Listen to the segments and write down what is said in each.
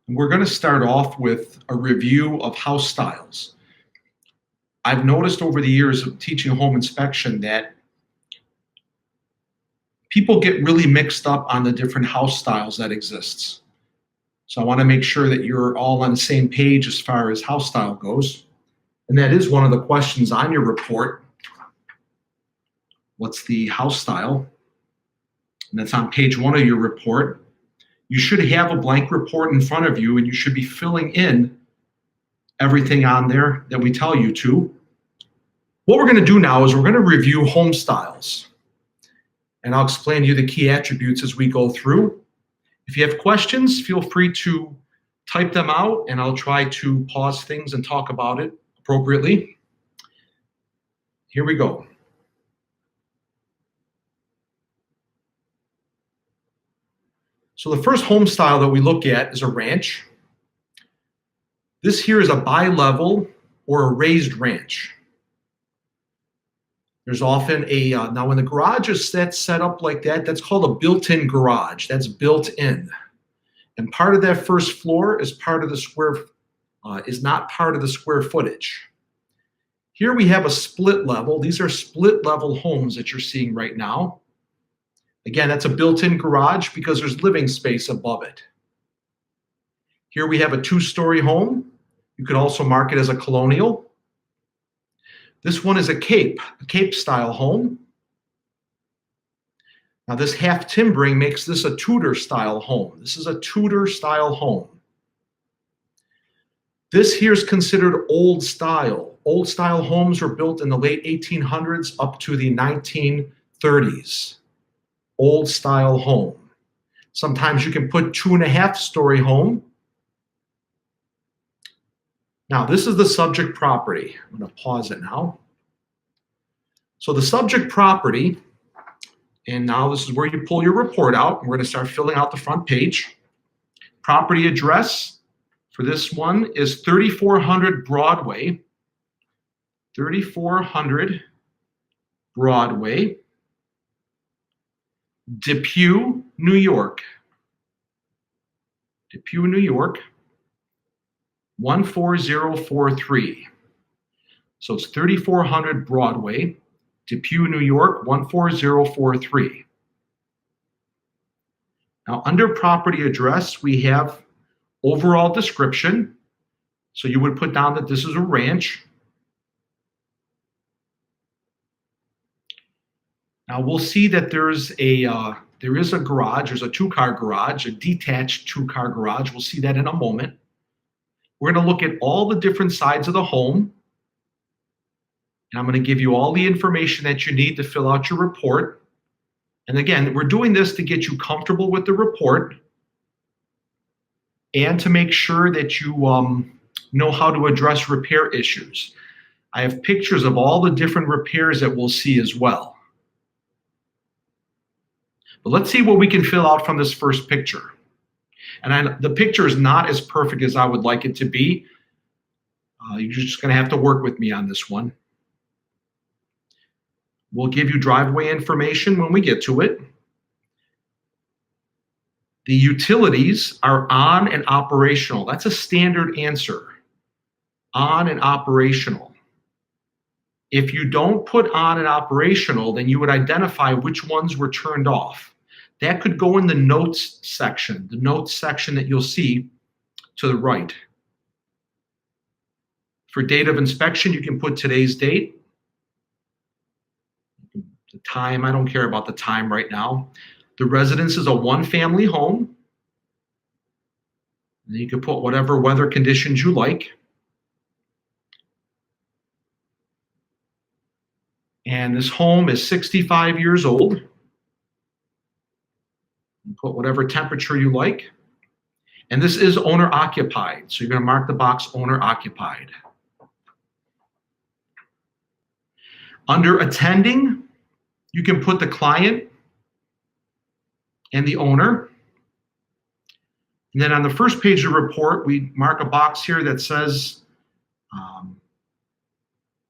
And we're going to start off with a review of house styles. I've noticed over the years of teaching home inspection that people get really mixed up on the different house styles that exists. So I want to make sure that you're all on the same page as far as house style goes. And that is one of the questions on your report. What's the house style? And that's on page 1 of your report. You should have a blank report in front of you, and you should be filling in everything on there that we tell you to. What we're going to do now is we're going to review home styles. And I'll explain to you the key attributes as we go through. If you have questions, feel free to type them out, and I'll try to pause things and talk about it appropriately. Here we go. So the first home style that we look at is a ranch. This here is a bi-level or a raised ranch. There's often a, now when the garage is set up like that, that's called a built-in garage. That's built in. And part of that first floor is part of the square, is not part of the square footage. Here we have a split level. These are split level homes that you're seeing right now. Again, that's a built-in garage because there's living space above it. Here we have a 2-story home. You could also mark it as a colonial. This one is a cape style home. Now this half timbering makes this a Tudor style home. This is a Tudor style home. This here is considered old style. Old style homes were built in the late 1800s up to the 1930s. Old style home. Sometimes you can put 2.5-story home. Now this is the subject property. I'm going to pause it now. So the subject property, and now this is where you pull your report out. We're going to start filling out the front page. Property address for this one is 3400 Broadway. 3400 Broadway. Depew, New York. Depew, New York, 14043. So it's 3400 Broadway, Depew, New York, 14043. Now, under property address, we have overall description. So you would put down that this is a ranch. Now we'll see that there is a garage. There's a 2-car garage, a detached 2-car garage. We'll see that in a moment. We're going to look at all the different sides of the home. And I'm going to give you all the information that you need to fill out your report. And again, we're doing this to get you comfortable with the report and to make sure that you know how to address repair issues. I have pictures of all the different repairs that we'll see as well. But let's see what we can fill out from this first picture. And the picture is not as perfect as I would like it to be. You're just going to have to work with me on this one. We'll give you driveway information when we get to it. The utilities are on and operational. That's a standard answer. On and operational. If you don't put on and operational, then you would identify which ones were turned off. That could go in the notes section that you'll see to the right. For date of inspection, you can put today's date. The time, I don't care about the time right now. The residence is a 1-family home. And you can put whatever weather conditions you like. And this home is 65 years old. Put whatever temperature you like. And this is owner occupied. So you're going to mark the box owner occupied. Under attending, you can put the client and the owner. And then on the first page of the report, we mark a box here that says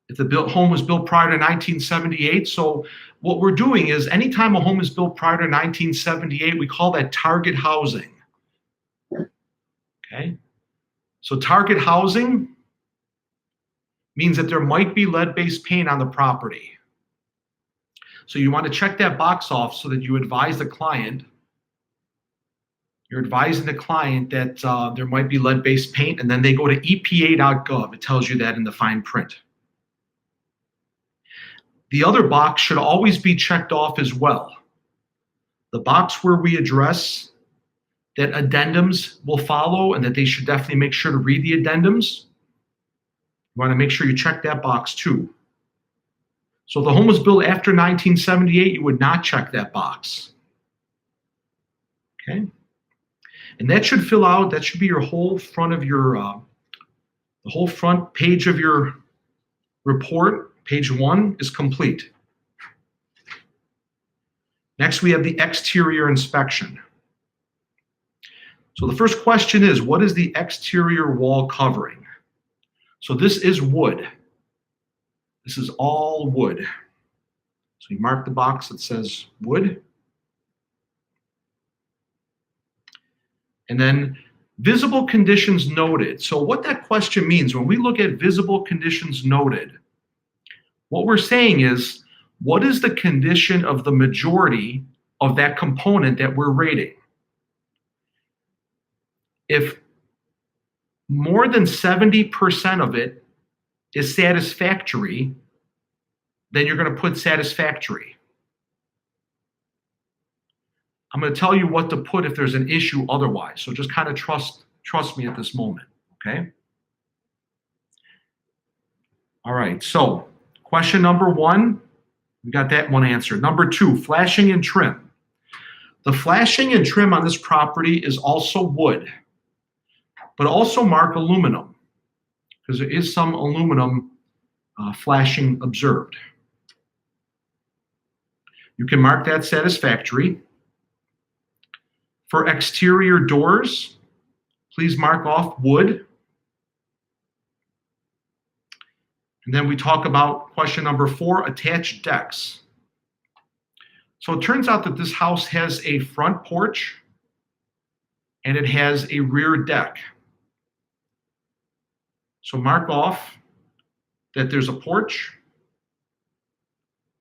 if the home was built prior to 1978. So what we're doing is anytime a home is built prior to 1978, we call that target housing. Okay. So target housing means that there might be lead-based paint on the property. So you want to check that box off so that you advise the client. You're advising the client that there might be lead-based paint, and then they go to EPA.gov. It tells you that in the fine print. The other box should always be checked off as well. The box where we address that addendums will follow and that they should definitely make sure to read the addendums. You want to make sure you check that box too. So if the home was built after 1978, you would not check that box. Okay? And that should fill out, that should be your whole front of your, the whole front page of your report. Page 1 is complete. Next, we have the exterior inspection. So the first question is, what is the exterior wall covering? So this is wood. This is all wood. So you mark the box that says wood. And then visible conditions noted. So what that question means, when we look at visible conditions noted, what we're saying is, what is the condition of the majority of that component that we're rating? If more than 70% of it is satisfactory, then you're going to put satisfactory. I'm going to tell you what to put if there's an issue otherwise. So just kind of trust me at this moment, okay? All right, so question number 1, we got that one answered. Number 2, flashing and trim. The flashing and trim on this property is also wood, but also mark aluminum, because there is some aluminum flashing observed. You can mark that satisfactory. For exterior doors, please mark off wood. And then we talk about question number 4, attached decks. So it turns out that this house has a front porch and it has a rear deck. So mark off that there's a porch.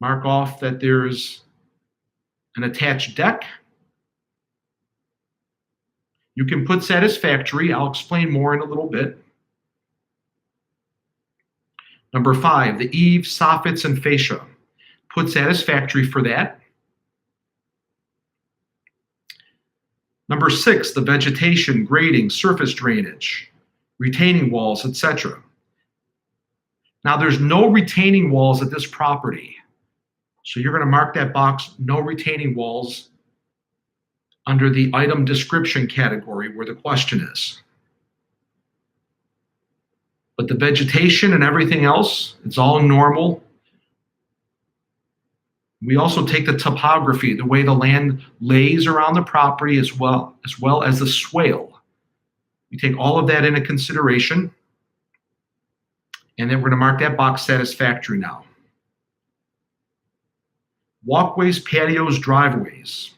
Mark off that there's an attached deck. You can put satisfactory. I'll explain more in a little bit. Number 5, the Eave, Soffits, and Fascia. Put satisfactory for that. Number 6, the vegetation, grading, surface drainage, retaining walls, etc. Now there's no retaining walls at this property. So you're going to mark that box, no retaining walls, under the item description category where the question is. But the vegetation and everything else, it's all normal. We also take the topography, the way the land lays around the property as well as the swale. We take all of that into consideration. And then we're going to mark that box satisfactory now. Walkways, patios, driveways.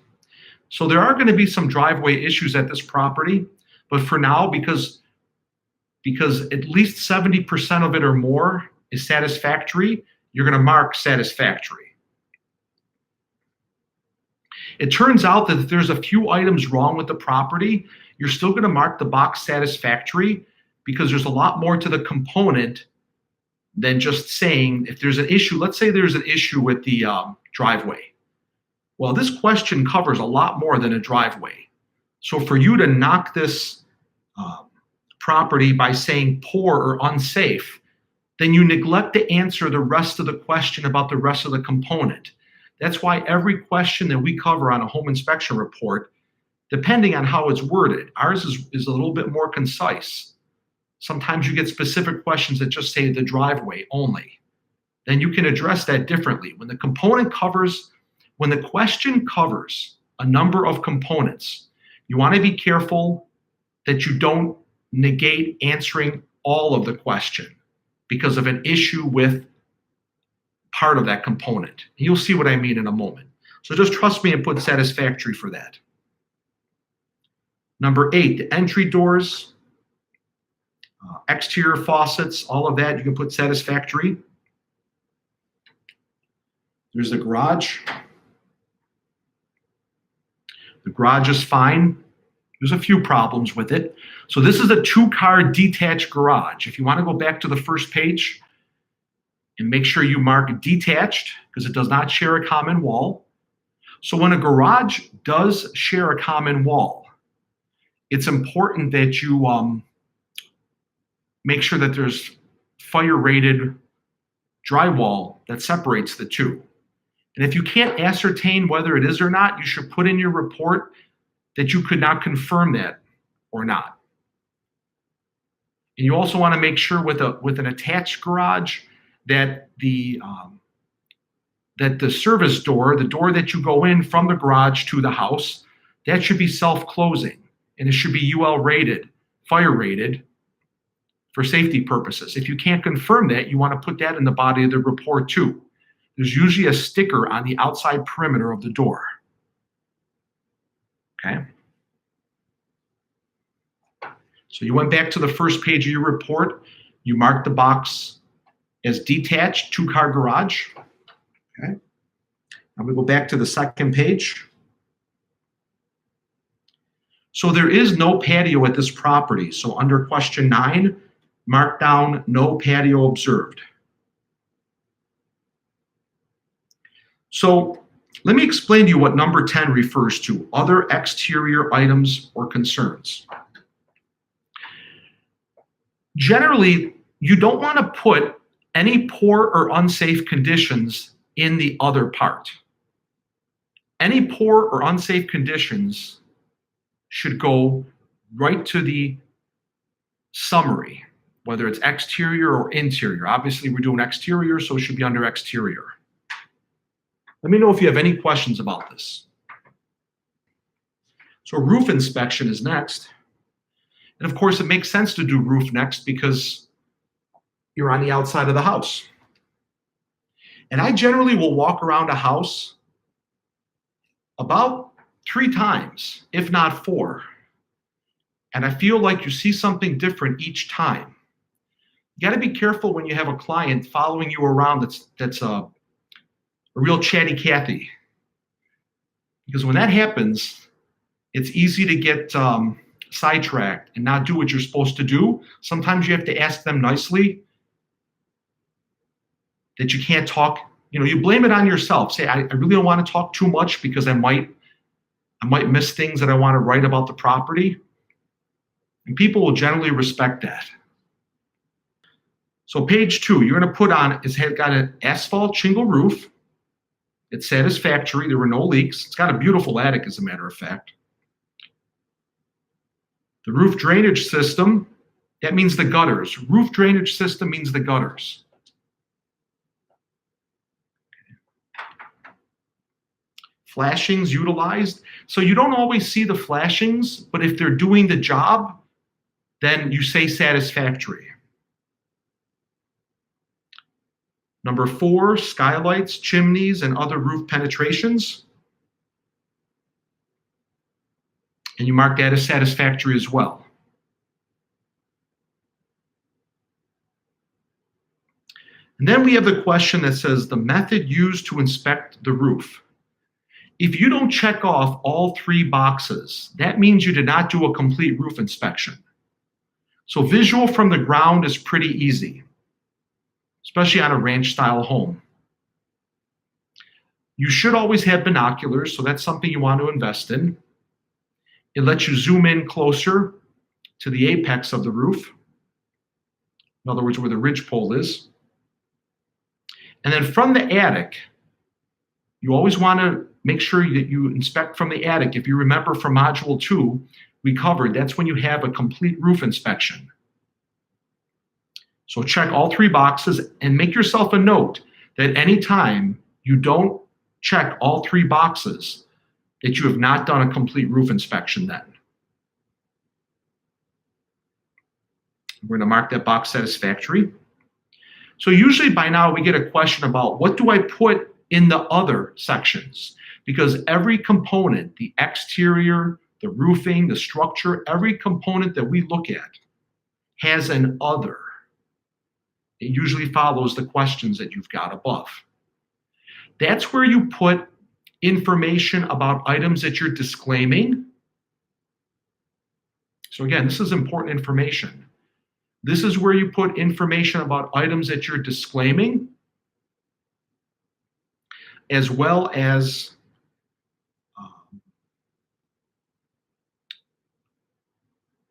So there are going to be some driveway issues at this property, but for now, because at least 70% of it or more is satisfactory, you're going to mark satisfactory. It turns out that if there's a few items wrong with the property, you're still going to mark the box satisfactory, because there's a lot more to the component than just saying if there's an issue. Let's say there's an issue with the driveway. Well, this question covers a lot more than a driveway. So for you to knock this property by saying poor or unsafe, then you neglect to answer the rest of the question about the rest of the component. That's why every question that we cover on a home inspection report, depending on how it's worded, ours is a little bit more concise. Sometimes you get specific questions that just say the driveway only. Then you can address that differently. When the question covers a number of components, you want to be careful that you don't negate answering all of the question because of an issue with part of that component. You'll see what I mean in a moment. So just trust me and put satisfactory for that. Number 8, the entry doors, exterior faucets, all of that, you can put satisfactory. There's the garage. The garage is fine. There's a few problems with it. So this is a 2-car detached garage. If you want to go back to the first page and make sure you mark detached, because it does not share a common wall. So when a garage does share a common wall, it's important that you make sure that there's fire-rated drywall that separates the two. And if you can't ascertain whether it is or not, you should put in your report that you could not confirm that or not. And you also want to make sure with an attached garage that the service door, the door that you go in from the garage to the house, that should be self-closing, and it should be UL rated, fire rated, for safety purposes. If you can't confirm that, you want to put that in the body of the report too. There's usually a sticker on the outside perimeter of the door. Okay. So you went back to the first page of your report. You marked the box as detached 2-car garage. Okay. I'm going to go back to the second page. So there is no patio at this property. So under question 9, mark down no patio observed. So let me explain to you what number 10 refers to, other exterior items or concerns. Generally, you don't want to put any poor or unsafe conditions in the other part. Any poor or unsafe conditions should go right to the summary, whether it's exterior or interior. Obviously, we're doing exterior, so it should be under exterior. Let me know if you have any questions about this. So roof inspection is next. And of course, it makes sense to do roof next because you're on the outside of the house. And I generally will walk around a house about 3 times, if not 4. And I feel like you see something different each time. You got to be careful when you have a client following you around that's a real chatty Cathy. Because when that happens, it's easy to get sidetracked and not do what you're supposed to do. Sometimes you have to ask them nicely that you can't talk. You know, you blame it on yourself. Say, I really don't want to talk too much because I might miss things that I want to write about the property. And people will generally respect that. So page 2, you're going to put on, it's got an asphalt shingle roof. It's satisfactory. There were no leaks. It's got a beautiful attic, as a matter of fact. The roof drainage system, that means the gutters. Roof drainage system means the gutters. Flashings utilized. So you don't always see the flashings, but if they're doing the job, then you say satisfactory. Number 4, skylights, chimneys, and other roof penetrations. And you mark that as satisfactory as well. And then we have the question that says the method used to inspect the roof. If you don't check off all 3 boxes, that means you did not do a complete roof inspection. So visual from the ground is pretty easy, especially on a ranch-style home. You should always have binoculars, so that's something you want to invest in. It lets you zoom in closer to the apex of the roof. In other words, where the ridge pole is. And then from the attic, you always want to make sure that you inspect from the attic. If you remember from Module 2, we covered that's when you have a complete roof inspection. So check all 3 boxes and make yourself a note that anytime you don't check all 3 boxes, that you have not done a complete roof inspection then. We're going to mark that box satisfactory. So usually by now we get a question about what do I put in the other sections? Because every component, the exterior, the roofing, the structure, every component that we look at has an other. It usually follows the questions that you've got above. That's where you put information about items that you're disclaiming. So again, this is important information. This is where you put information about items that you're disclaiming, as well as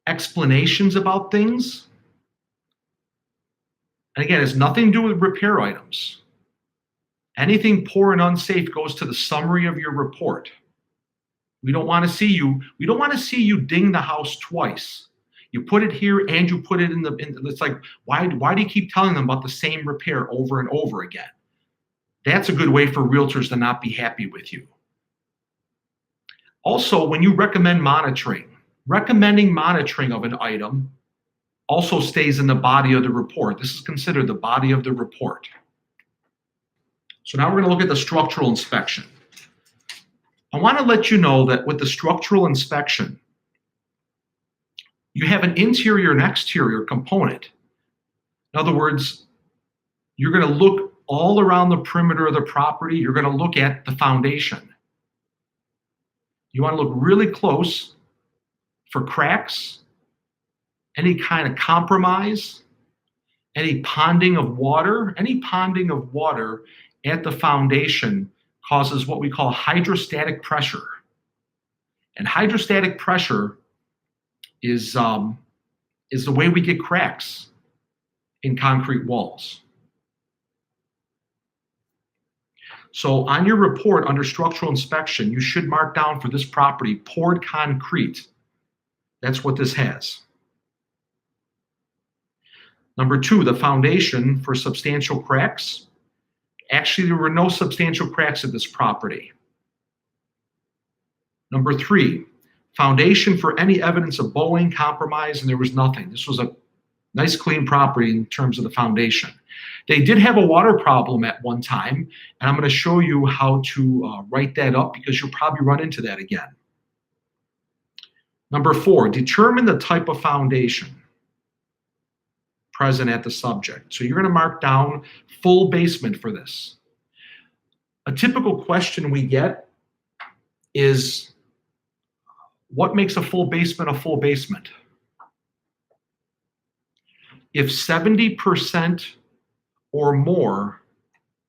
explanations about things. And again, it has nothing to do with repair items. Anything poor and unsafe goes to the summary of your report. We don't want to see you ding the house twice. You put it here and you put it in it's like, why do you keep telling them about the same repair over and over again? That's a good way for realtors to not be happy with you. Also, when you recommend monitoring, recommending monitoring of an item also stays in the body of the report. This is considered the body of the report. So now we're going to look at the structural inspection. I want to let you know that with the structural inspection, you have an interior and exterior component. In other words, you're going to look all around the perimeter of the property. You're going to look at the foundation. You want to look really close for cracks, any kind of compromise, any ponding of water. Any ponding of water at the foundation causes what we call hydrostatic pressure. And hydrostatic pressure is the way we get cracks in concrete walls. So on your report under structural inspection, you should mark down for this property poured concrete. That's what this has. Number 2, the foundation for substantial cracks. Actually, there were no substantial cracks at this property. Number 3, foundation for any evidence of bowing, compromise, and there was nothing. This was a nice, clean property in terms of the foundation. They did have a water problem at one time, and I'm going to show you how to write that up because you'll probably run into that again. Number 4, determine the type of foundation present at the subject. So you're going to mark down full basement for this. A typical question we get is, what makes a full basement a full basement? If 70% or more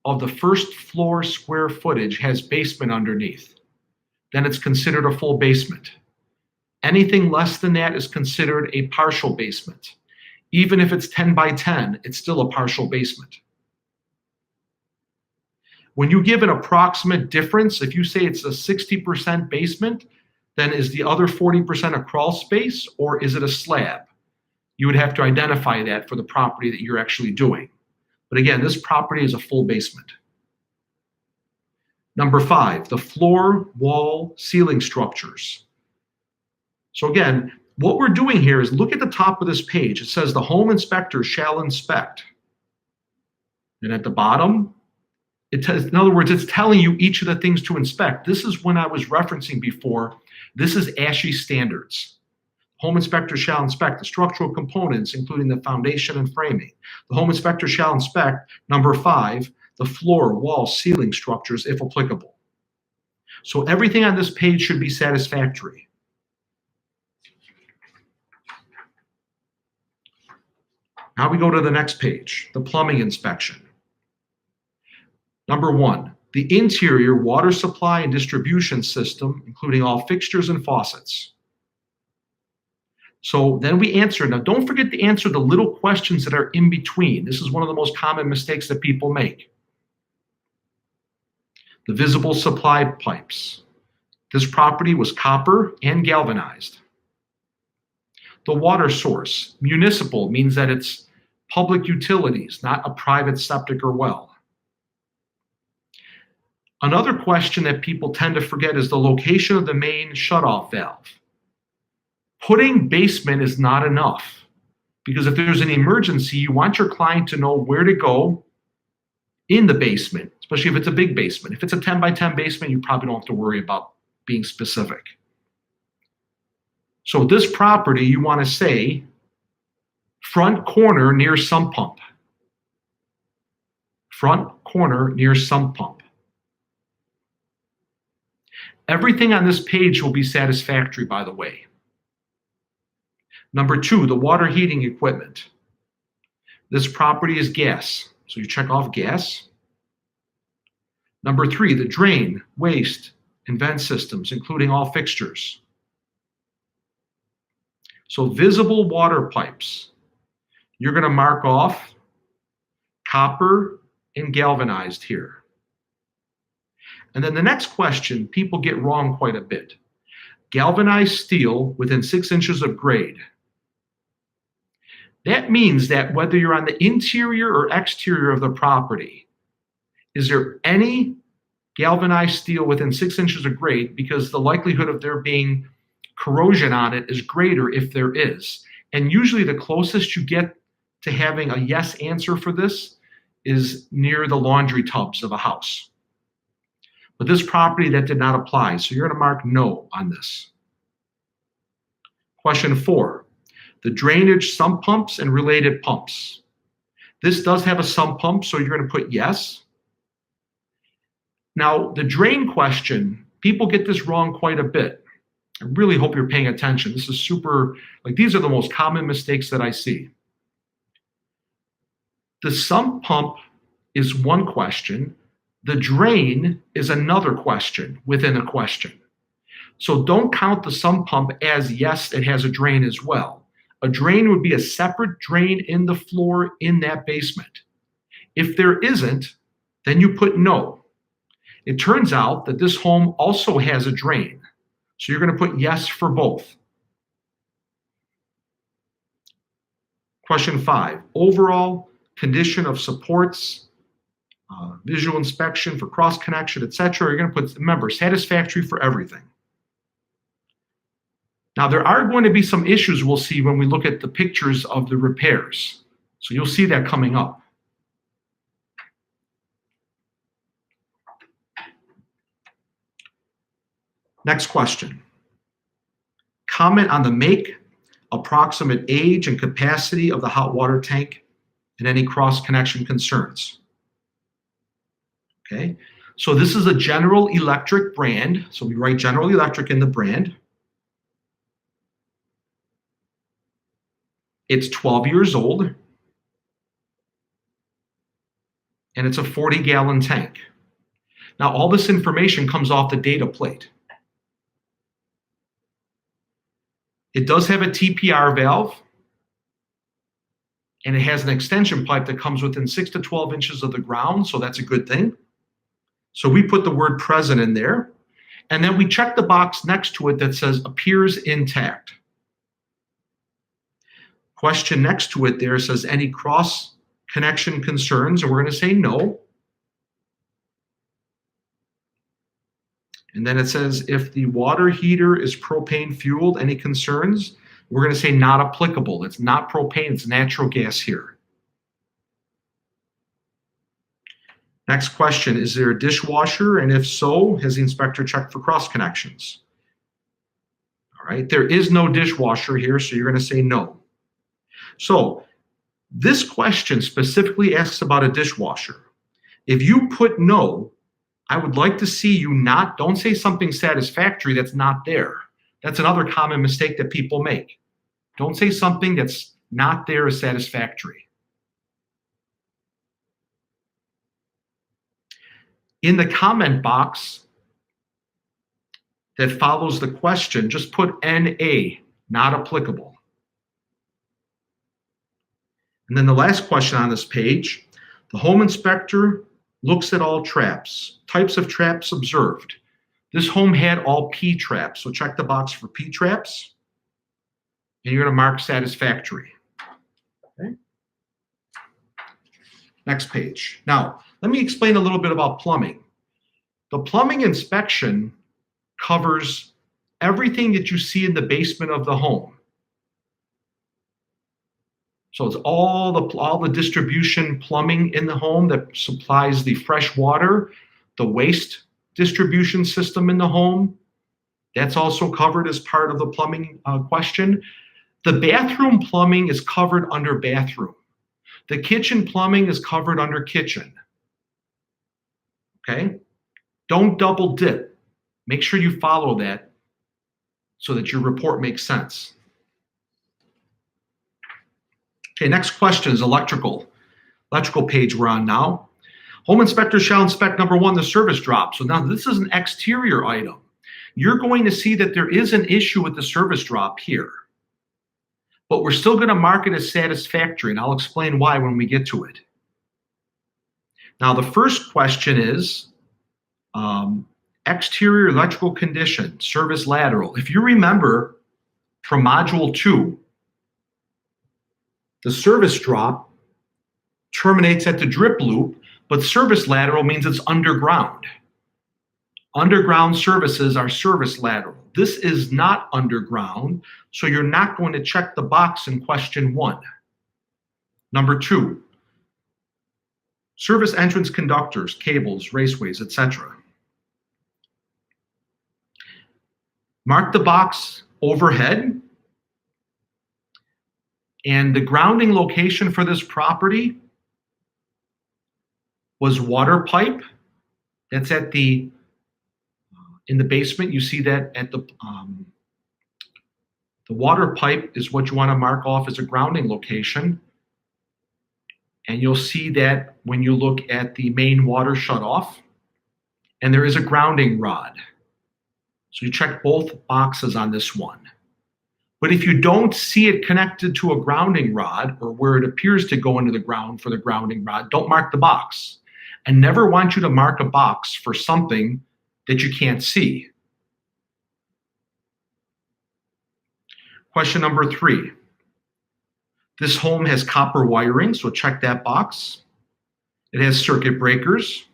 of the first floor square footage has basement underneath, then it's considered a full basement. Anything less than that is considered a partial basement. Even if it's 10 by 10, it's still a partial basement. When you give an approximate difference, if you say it's a 60% basement, then is the other 40% a crawl space or is it a slab? You would have to identify that for the property that you're actually doing. But again, this property is a full basement. Number 5, the floor, wall, ceiling structures. So again, what we're doing here is look at the top of this page. It says the home inspector shall inspect. And at the bottom, in other words, it's telling you each of the things to inspect. This is when I was referencing before. This is ASHI standards. Home inspector shall inspect the structural components, including the foundation and framing. The home inspector shall inspect, number 5, the floor, wall, ceiling structures, if applicable. So everything on this page should be satisfactory. Now we go to the next page, the plumbing inspection. Number 1, the interior water supply and distribution system, including all fixtures and faucets. So then we answer. Now don't forget to answer the little questions that are in between. This is one of the most common mistakes that people make. The visible supply pipes. This property was copper and galvanized. The water source. Municipal means that it's public utilities, not a private septic or well. Another question that people tend to forget is the location of the main shutoff valve. Putting basement is not enough because if there's an emergency, you want your client to know where to go in the basement, especially if it's a big basement. If it's a 10 by 10 basement, you probably don't have to worry about being specific. So this property, you want to say Front corner near sump pump. Front corner near sump pump. Everything on this page will be satisfactory, by the way. Number 2, the water heating equipment. This property is gas, so you check off gas. Number 3, the drain, waste, and vent systems, including all fixtures. So visible water pipes, you're going to mark off copper and galvanized here. And then the next question people get wrong quite a bit. Galvanized steel within 6 inches of grade. That means that whether you're on the interior or exterior of the property, is there any galvanized steel within 6 inches of grade? Because the likelihood of there being corrosion on it is greater if there is. And usually the closest you get to having a yes answer for this is near the laundry tubs of a house. But this property, that did not apply, so you're going to mark no on this. Question 4, the drainage sump pumps and related pumps. This does have a sump pump, so you're going to put yes. Now, the drain question, people get this wrong quite a bit. I really hope you're paying attention. This is super, these are the most common mistakes that I see. The sump pump is one question. The drain is another question within a question. So don't count the sump pump as yes, it has a drain as well. A drain would be a separate drain in the floor in that basement. If there isn't, then you put no. It turns out that this home also has a drain. So you're going to put yes for both. Question 5, overall condition of supports, visual inspection for cross connection, etc. You're going to put, remember, satisfactory for everything. Now, there are going to be some issues we'll see when we look at the pictures of the repairs. So you'll see that coming up. Next question. Comment on the make, approximate age, and capacity of the hot water tank and any cross connection concerns. Okay, so this is a General Electric brand. So we write General Electric in the brand. It's 12 years old. And it's a 40-gallon tank. Now, all this information comes off the data plate. It does have a TPR valve. And it has an extension pipe that comes within 6 to 12 inches of the ground. So that's a good thing. So we put the word present in there, and then we check the box next to it that says appears intact. Question next to it there says any cross connection concerns, and we're going to say no. And then it says if the water heater is propane fueled, any concerns? We're going to say not applicable. It's not propane, it's natural gas here. Next question, is there a dishwasher? And if so, has the inspector checked for cross connections? All right, there is no dishwasher here, so you're going to say no. So this question specifically asks about a dishwasher. If you put no, I would like to see you don't say something satisfactory that's not there. That's another common mistake that people make. Don't say something that's not there as satisfactory. In the comment box that follows the question, just put NA, not applicable. And then the last question on this page, the home inspector looks at all traps, types of traps observed. This home had all P traps, so check the box for P traps, and you're going to mark satisfactory. Okay. Next page. Now, let me explain a little bit about plumbing. The plumbing inspection covers everything that you see in the basement of the home. So it's all the distribution plumbing in the home that supplies the fresh water, the waste distribution system in the home. That's also covered as part of the plumbing question. The bathroom plumbing is covered under bathroom. The kitchen plumbing is covered under kitchen. Okay? Don't double dip. Make sure you follow that so that your report makes sense. Okay, next question is electrical. Electrical page we're on now. Home inspector shall inspect number 1, the service drop. So now this is an exterior item. You're going to see that there is an issue with the service drop here. But we're still going to mark it as satisfactory, and I'll explain why when we get to it. Now, the first question is exterior electrical condition, service lateral. If you remember from Module 2, the service drop terminates at the drip loop, but service lateral means it's underground. Underground services are service lateral. This is not underground, so you're not going to check the box in question 1. Number 2, service entrance conductors, cables, raceways, etc. Mark the box overhead, and the grounding location for this property was water pipe. That's at the in the basement. You see that at the water pipe is what you want to mark off as a grounding location. And you'll see that when you look at the main water shutoff, and there is a grounding rod. So you check both boxes on this one. But if you don't see it connected to a grounding rod or where it appears to go into the ground for the grounding rod, don't mark the box. I never want you to mark a box for something that you can't see. Question number 3. This home has copper wiring, so check that box. It has circuit breakers.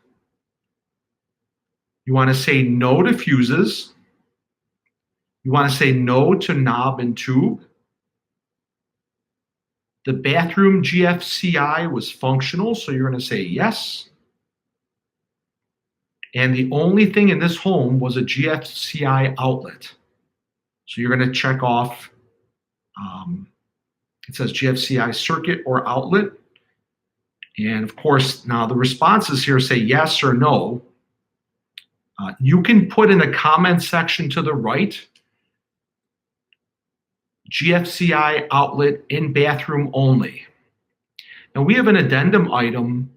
You want to say no to fuses. You want to say no to knob and tube. The bathroom GFCI was functional, so you're going to say yes. And the only thing in this home was a GFCI outlet. So you're going to check off, it says GFCI circuit or outlet. And of course, now the responses here say yes or no. You can put in a comment section to the right, GFCI outlet in bathroom only. Now we have an addendum item.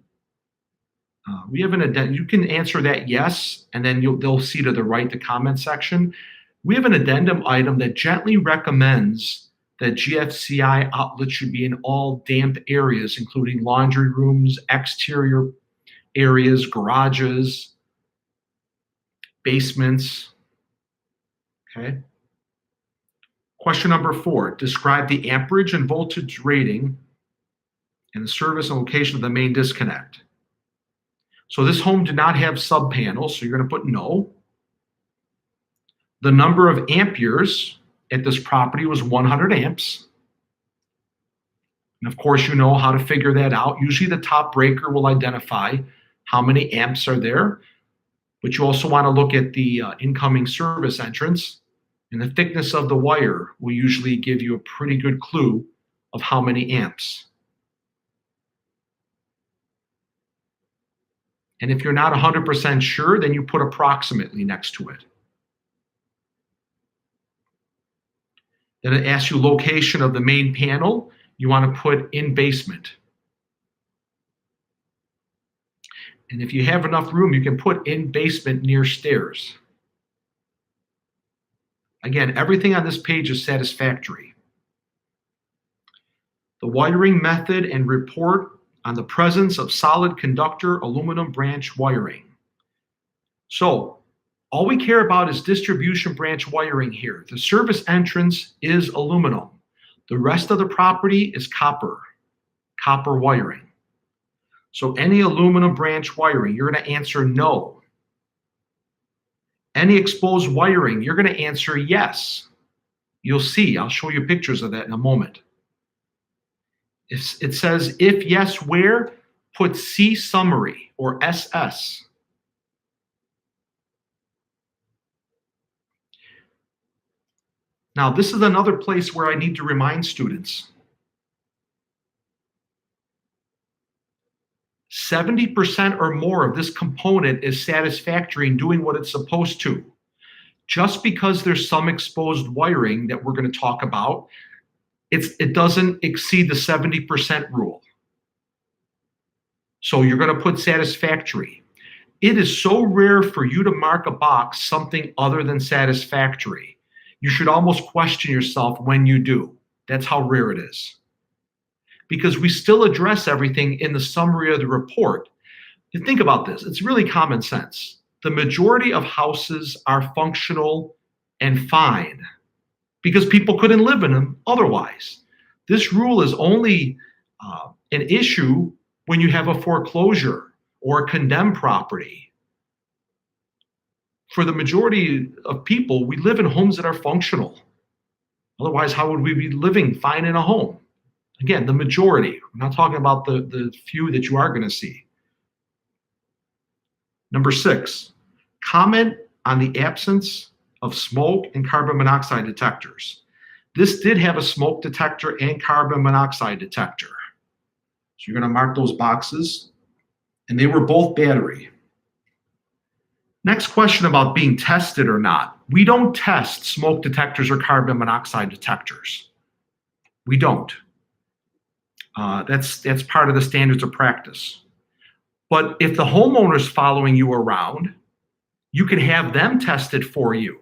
You can answer that yes, and then they'll see to the right the comment section. We have an addendum item that gently recommends that GFCI outlet should be in all damp areas, including laundry rooms, exterior areas, garages, basements. Okay. Question number 4, describe the amperage and voltage rating and the service and location of the main disconnect. So this home did not have sub-panels, so you're going to put no. The number of amperes at this property was 100 amps. And of course, you know how to figure that out. Usually the top breaker will identify how many amps are there, but you also want to look at the incoming service entrance, and the thickness of the wire will usually give you a pretty good clue of how many amps. And if you're not 100% sure, then you put approximately next to it. Then it asks you location of the main panel. You want to put in basement. And if you have enough room, you can put in basement near stairs. Again, everything on this page is satisfactory. The wiring method and report on the presence of solid conductor aluminum branch wiring. So all we care about is distribution branch wiring here. The service entrance is aluminum. The rest of the property is copper wiring. So any aluminum branch wiring, you're going to answer no. Any exposed wiring, you're going to answer yes. You'll see, I'll show you pictures of that in a moment. If it says, if yes, where, put C summary or SS. Now, this is another place where I need to remind students. 70% or more of this component is satisfactory in doing what it's supposed to. Just because there's some exposed wiring that we're going to talk about, it doesn't exceed the 70% rule. So you're going to put satisfactory. It is so rare for you to mark a box something other than satisfactory. You should almost question yourself when you do. That's how rare it is. Because we still address everything in the summary of the report. You think about this, it's really common sense. The majority of houses are functional and fine because people couldn't live in them otherwise. This rule is only an issue when you have a foreclosure or a condemned property. For the majority of people, we live in homes that are functional. Otherwise, how would we be living fine in a home? Again, the majority. I'm not talking about the few that you are going to see. Number 6, comment on the absence of smoke and carbon monoxide detectors. This did have a smoke detector and carbon monoxide detector. So you're going to mark those boxes, and they were both battery. Next question about being tested or not. We don't test smoke detectors or carbon monoxide detectors. We don't. That's part of the standards of practice. But if the homeowner's following you around, you can have them tested for you.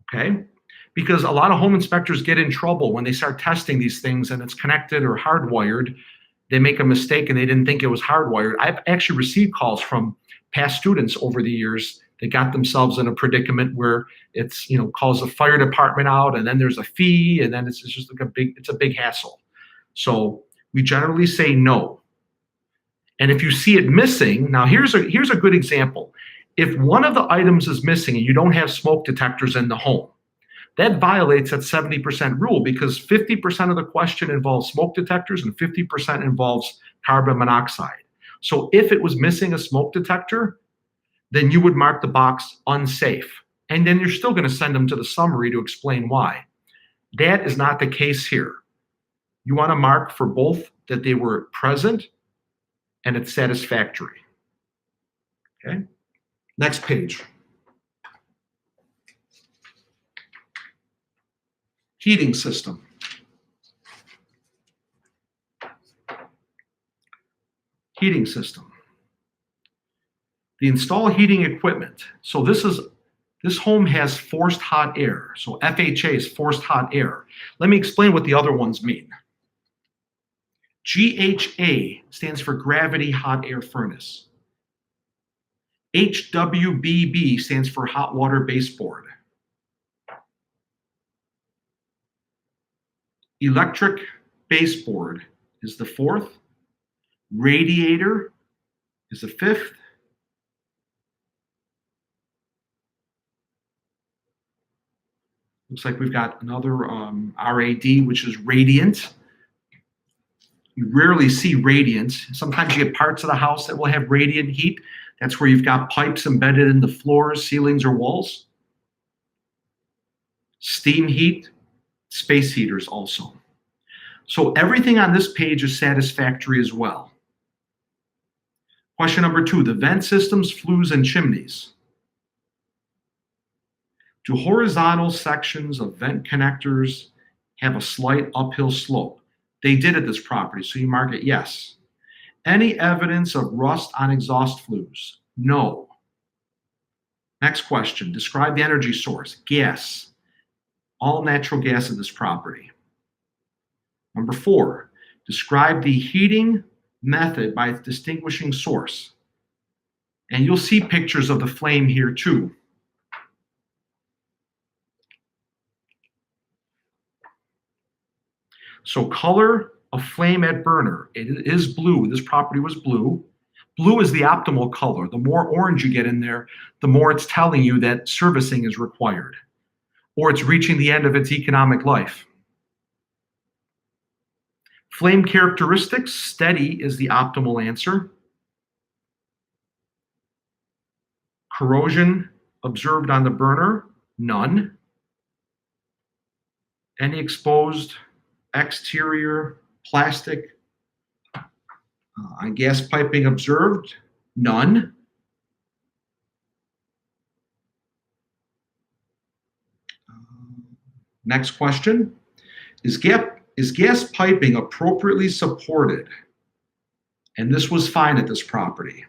Okay? Because a lot of home inspectors get in trouble when they start testing these things and it's connected or hardwired. They make a mistake and they didn't think it was hardwired. I've actually received calls from past students over the years that got themselves in a predicament where it's, calls the fire department out, and then there's a fee, and then it's just like it's a big hassle. So we generally say no. And if you see it missing, now here's a good example. If one of the items is missing and you don't have smoke detectors in the home, that violates that 70% rule because 50% of the question involves smoke detectors and 50% involves carbon monoxide. So if it was missing a smoke detector, then you would mark the box unsafe. And then you're still going to send them to the summary to explain why. That is not the case here. You want to mark for both that they were present and it's satisfactory. Okay? Next page. Heating system. Heating system. The install heating equipment. So this home has forced hot air. So FHA is forced hot air. Let me explain what the other ones mean. GHA stands for gravity hot air furnace. HWBB stands for hot water baseboard. Electric baseboard is the 4th. Radiator is the 5th. Looks like we've got another RAD, which is radiant. You rarely see radiant. Sometimes you get parts of the house that will have radiant heat. That's where you've got pipes embedded in the floors, ceilings, or walls. Steam heat, space heaters also. So everything on this page is satisfactory as well. Question number 2, the vent systems, flues, and chimneys. Do horizontal sections of vent connectors have a slight uphill slope? They did at this property, so you mark it yes. Any evidence of rust on exhaust flues? No. Next question, describe the energy source. Gas. All natural gas at this property. Number 4, describe the heating method by its distinguishing source. And you'll see pictures of the flame here too. So color of flame at burner, it is blue. This property was blue. Blue is the optimal color. The more orange you get in there, the more it's telling you that servicing is required or it's reaching the end of its economic life. Flame characteristics, steady is the optimal answer. Corrosion observed on the burner, none. Any exposed exterior plastic on gas piping observed? None. Next question. Is gas piping appropriately supported? And this was fine at this property.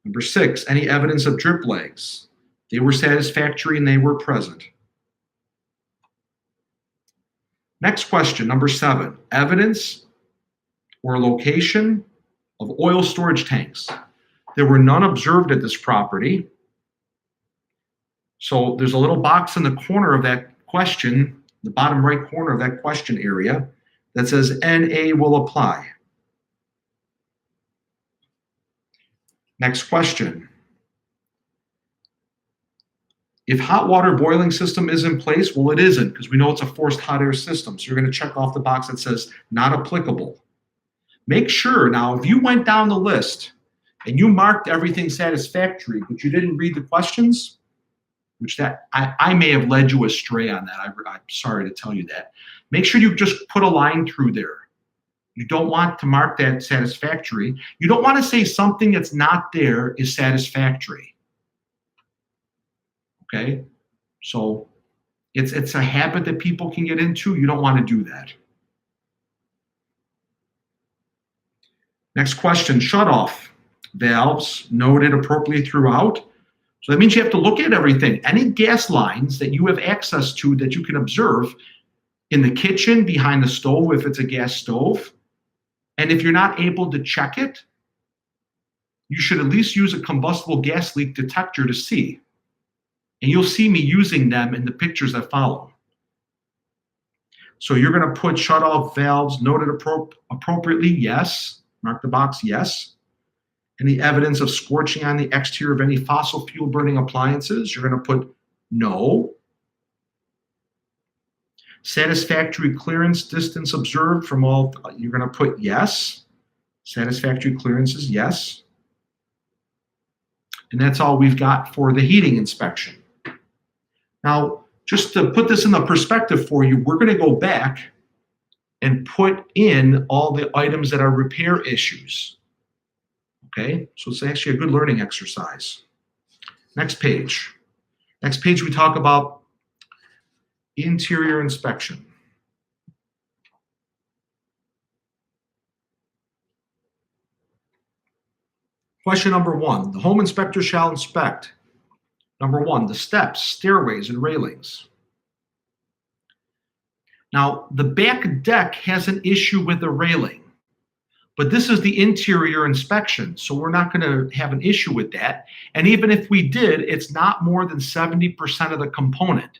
Number 6, any evidence of drip legs? They were satisfactory and they were present. Next question, number 7, evidence or location of oil storage tanks. There were none observed at this property. So there's a little box in the corner of that question, the bottom right corner of that question area, that says NA will apply. Next question. If hot water boiling system is in place, well, it isn't, because we know it's a forced hot air system. So you're going to check off the box that says not applicable. Make sure now, if you went down the list and you marked everything satisfactory, but you didn't read the questions, which that I may have led you astray on that. I'm sorry to tell you that. Make sure you just put a line through there. You don't want to mark that satisfactory. You don't want to say something that's not there is satisfactory. Okay? So it's a habit that people can get into. You don't want to do that. Next question, shutoff valves noted appropriately throughout. So that means you have to look at everything. Any gas lines that you have access to that you can observe in the kitchen, behind the stove if it's a gas stove. And if you're not able to check it, you should at least use a combustible gas leak detector to see. And you'll see me using them in the pictures that follow. So you're going to put shutoff valves noted appropriately, yes. Mark the box, yes. Any evidence of scorching on the exterior of any fossil fuel burning appliances? You're going to put no. Satisfactory clearance distance observed from all, you're going to put yes. Satisfactory clearance is yes. And that's all we've got for the heating inspection. Now, just to put this in the perspective for you, we're going to go back and put in all the items that are repair issues. Okay, so it's actually a good learning exercise. Next page. Next page, we talk about interior inspection. Question number 1. The home inspector shall inspect. Number 1, the steps, stairways, and railings. Now, the back deck has an issue with the railing, but this is the interior inspection, so we're not going to have an issue with that. And even if we did, it's not more than 70% of the component.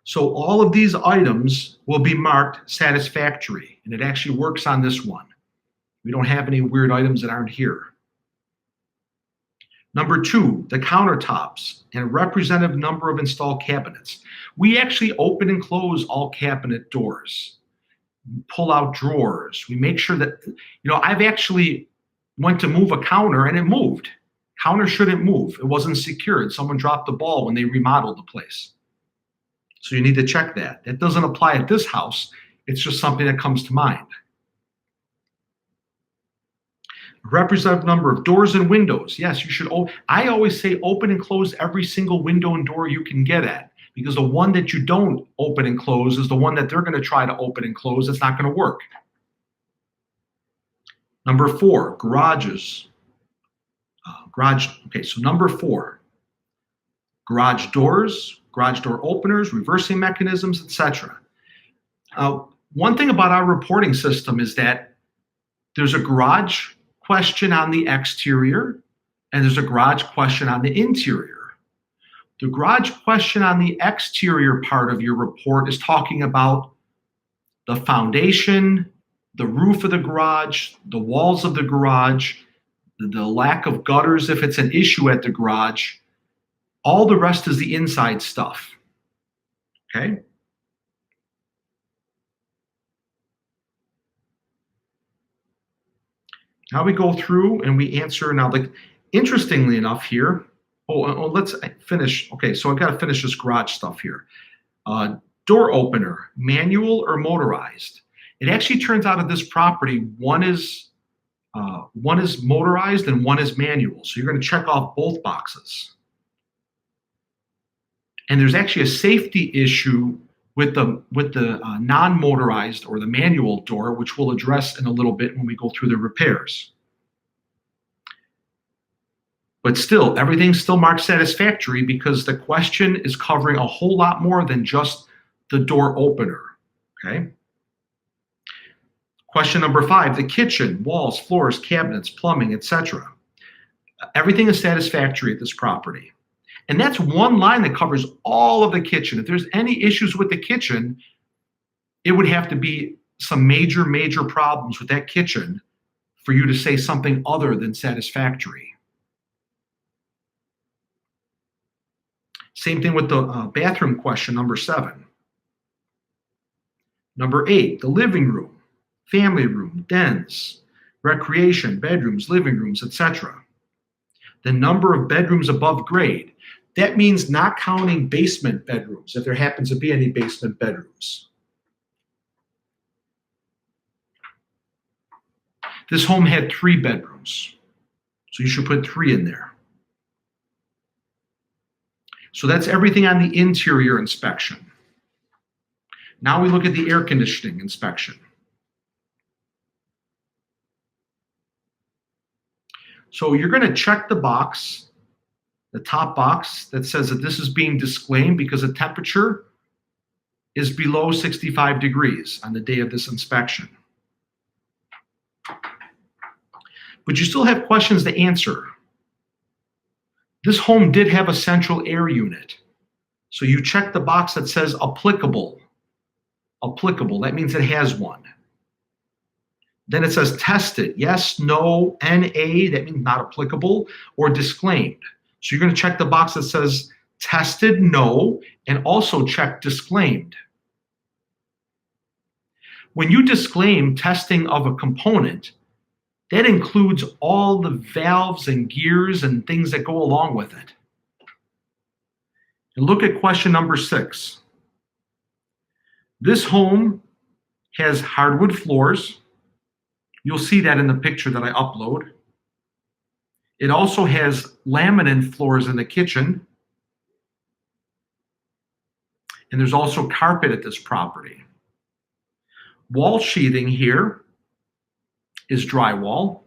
So all of these items will be marked satisfactory, and it actually works on this one. We don't have any weird items that aren't here. Number 2, the countertops and a representative number of installed cabinets. We actually open and close all cabinet doors, pull out drawers. We make sure that, I've actually went to move a counter and it moved. Counter shouldn't move. It wasn't secured. Someone dropped the ball when they remodeled the place. So you need to check that. That doesn't apply at this house. It's just something that comes to mind. Representative number of doors and windows. Yes, you should. I always say open and close every single window and door you can get at, because the one that you don't open and close is the one that they're going to try to open and close. It's not going to work. Number 4, garages. Okay, so number 4, garage doors, garage door openers, reversing mechanisms, etc. One thing about our reporting system is that there's a garage question on the exterior and there's a garage question on the interior. The garage question on the exterior part of your report is talking about the foundation, the roof of the garage, the walls of the garage, the lack of gutters if it's an issue at the garage. All the rest is the inside stuff. Okay? Now we go through and we answer. Now, interestingly enough here, let's finish. Okay, so I've got to finish this garage stuff here. Door opener, manual or motorized? It actually turns out at this property, one is motorized and one is manual. So you're going to check off both boxes. And there's actually a safety issue with the non-motorized or the manual door, which we'll address in a little bit when we go through the repairs. But still, everything's still marked satisfactory because the question is covering a whole lot more than just the door opener, okay? Question number 5, the kitchen, walls, floors, cabinets, plumbing, etc. Everything is satisfactory at this property. And that's one line that covers all of the kitchen. If there's any issues with the kitchen, it would have to be some major, major problems with that kitchen for you to say something other than satisfactory. Same thing with the bathroom question, number 7. Number 8, the living room, family room, dens, recreation, bedrooms, living rooms, etc. The number of bedrooms above grade. That means not counting basement bedrooms, if there happens to be any basement bedrooms. This home had 3 bedrooms, so you should put 3 in there. So that's everything on the interior inspection. Now we look at the air conditioning inspection. So you're going to check the box, the top box that says that this is being disclaimed because the temperature is below 65 degrees on the day of this inspection. But you still have questions to answer. This home did have a central air unit. So you check the box that says applicable. Applicable, that means it has one. Then it says tested, yes, no, NA, that means not applicable, or disclaimed. So you're going to check the box that says tested, no, and also check disclaimed. When you disclaim testing of a component, that includes all the valves and gears and things that go along with it. And look at question number 6. This home has hardwood floors. You'll see that in the picture that I upload. It also has laminate floors in the kitchen. And there's also carpet at this property. Wall sheathing here is drywall.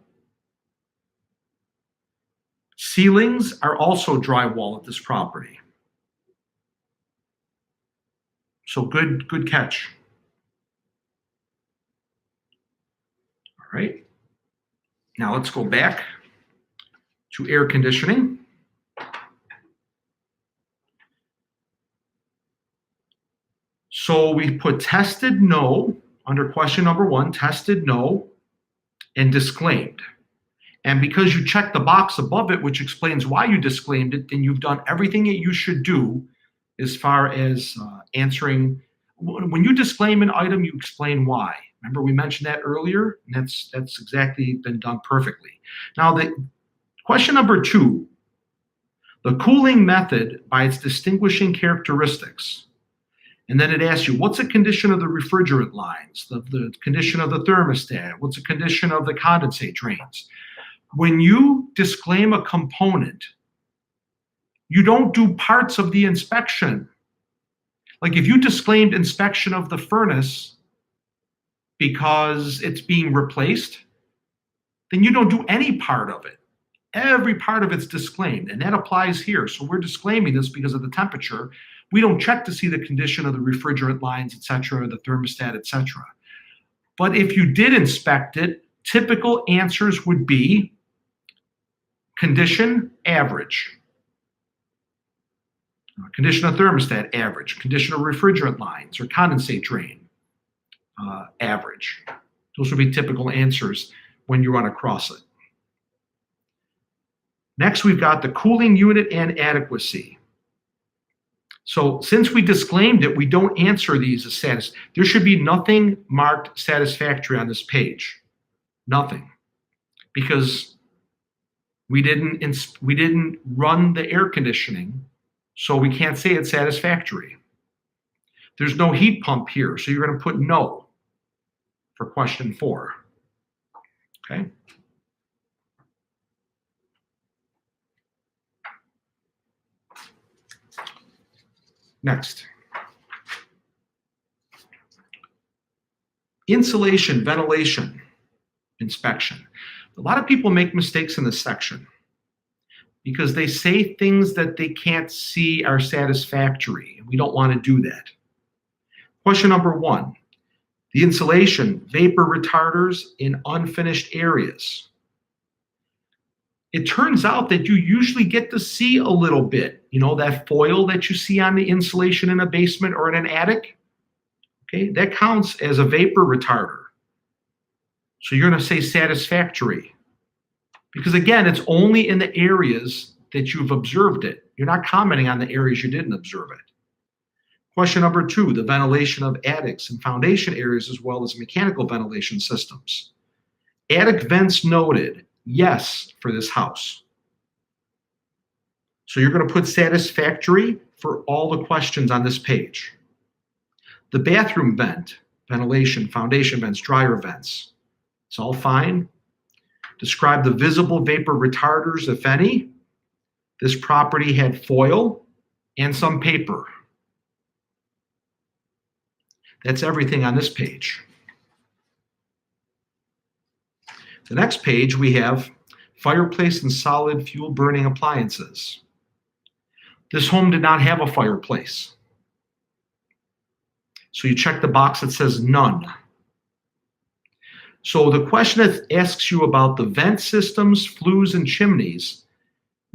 Ceilings are also drywall at this property. So good catch. All right. Now let's go back to air conditioning. So we put tested no under question number 1, tested no, and disclaimed. And because you checked the box above it, which explains why you disclaimed it, then you've done everything that you should do as far as answering. When you disclaim an item, you explain why. Remember, we mentioned that earlier, and that's exactly been done perfectly. Now, the question number 2, the cooling method by its distinguishing characteristics. And then it asks you, what's the condition of the refrigerant lines, the condition of the thermostat, what's the condition of the condensate drains? When you disclaim a component, you don't do parts of the inspection. Like if you disclaimed inspection of the furnace because it's being replaced, then you don't do any part of it. Every part of it's disclaimed, and that applies here. So we're disclaiming this because of the temperature. We don't check to see the condition of the refrigerant lines, et cetera, the thermostat, et cetera. But if you did inspect it, typical answers would be condition, average. Condition of thermostat, average. Condition of refrigerant lines or condensate drain, average. Those would be typical answers when you run across it. Next, we've got the cooling unit and adequacy. So since we disclaimed it, we don't answer these as satis. There should be nothing marked satisfactory on this page. Nothing. Because We didn't run the air conditioning, so we can't say it's satisfactory. There's no heat pump here, so you're going to put no for question 4. Okay. Next. Insulation, ventilation, inspection. A lot of people make mistakes in this section because they say things that they can't see are satisfactory. We don't want to do that. Question number 1, the insulation, vapor retarders in unfinished areas. It turns out that you usually get to see a little bit, you know, that foil that you see on the insulation in a basement or in an attic. Okay, that counts as a vapor retarder. So you're going to say satisfactory. Because again, it's only in the areas that you've observed it. You're not commenting on the areas you didn't observe it. Question number 2, the ventilation of attics and foundation areas as well as mechanical ventilation systems. Attic vents noted, yes, for this house. So you're going to put satisfactory for all the questions on this page. The bathroom vent, ventilation, foundation vents, dryer vents. It's all fine. Describe the visible vapor retarders, if any. This property had foil and some paper. That's everything on this page. The next page we have fireplace and solid fuel burning appliances. This home did not have a fireplace. So you check the box that says none. So the question that asks you about the vent systems, flues, and chimneys,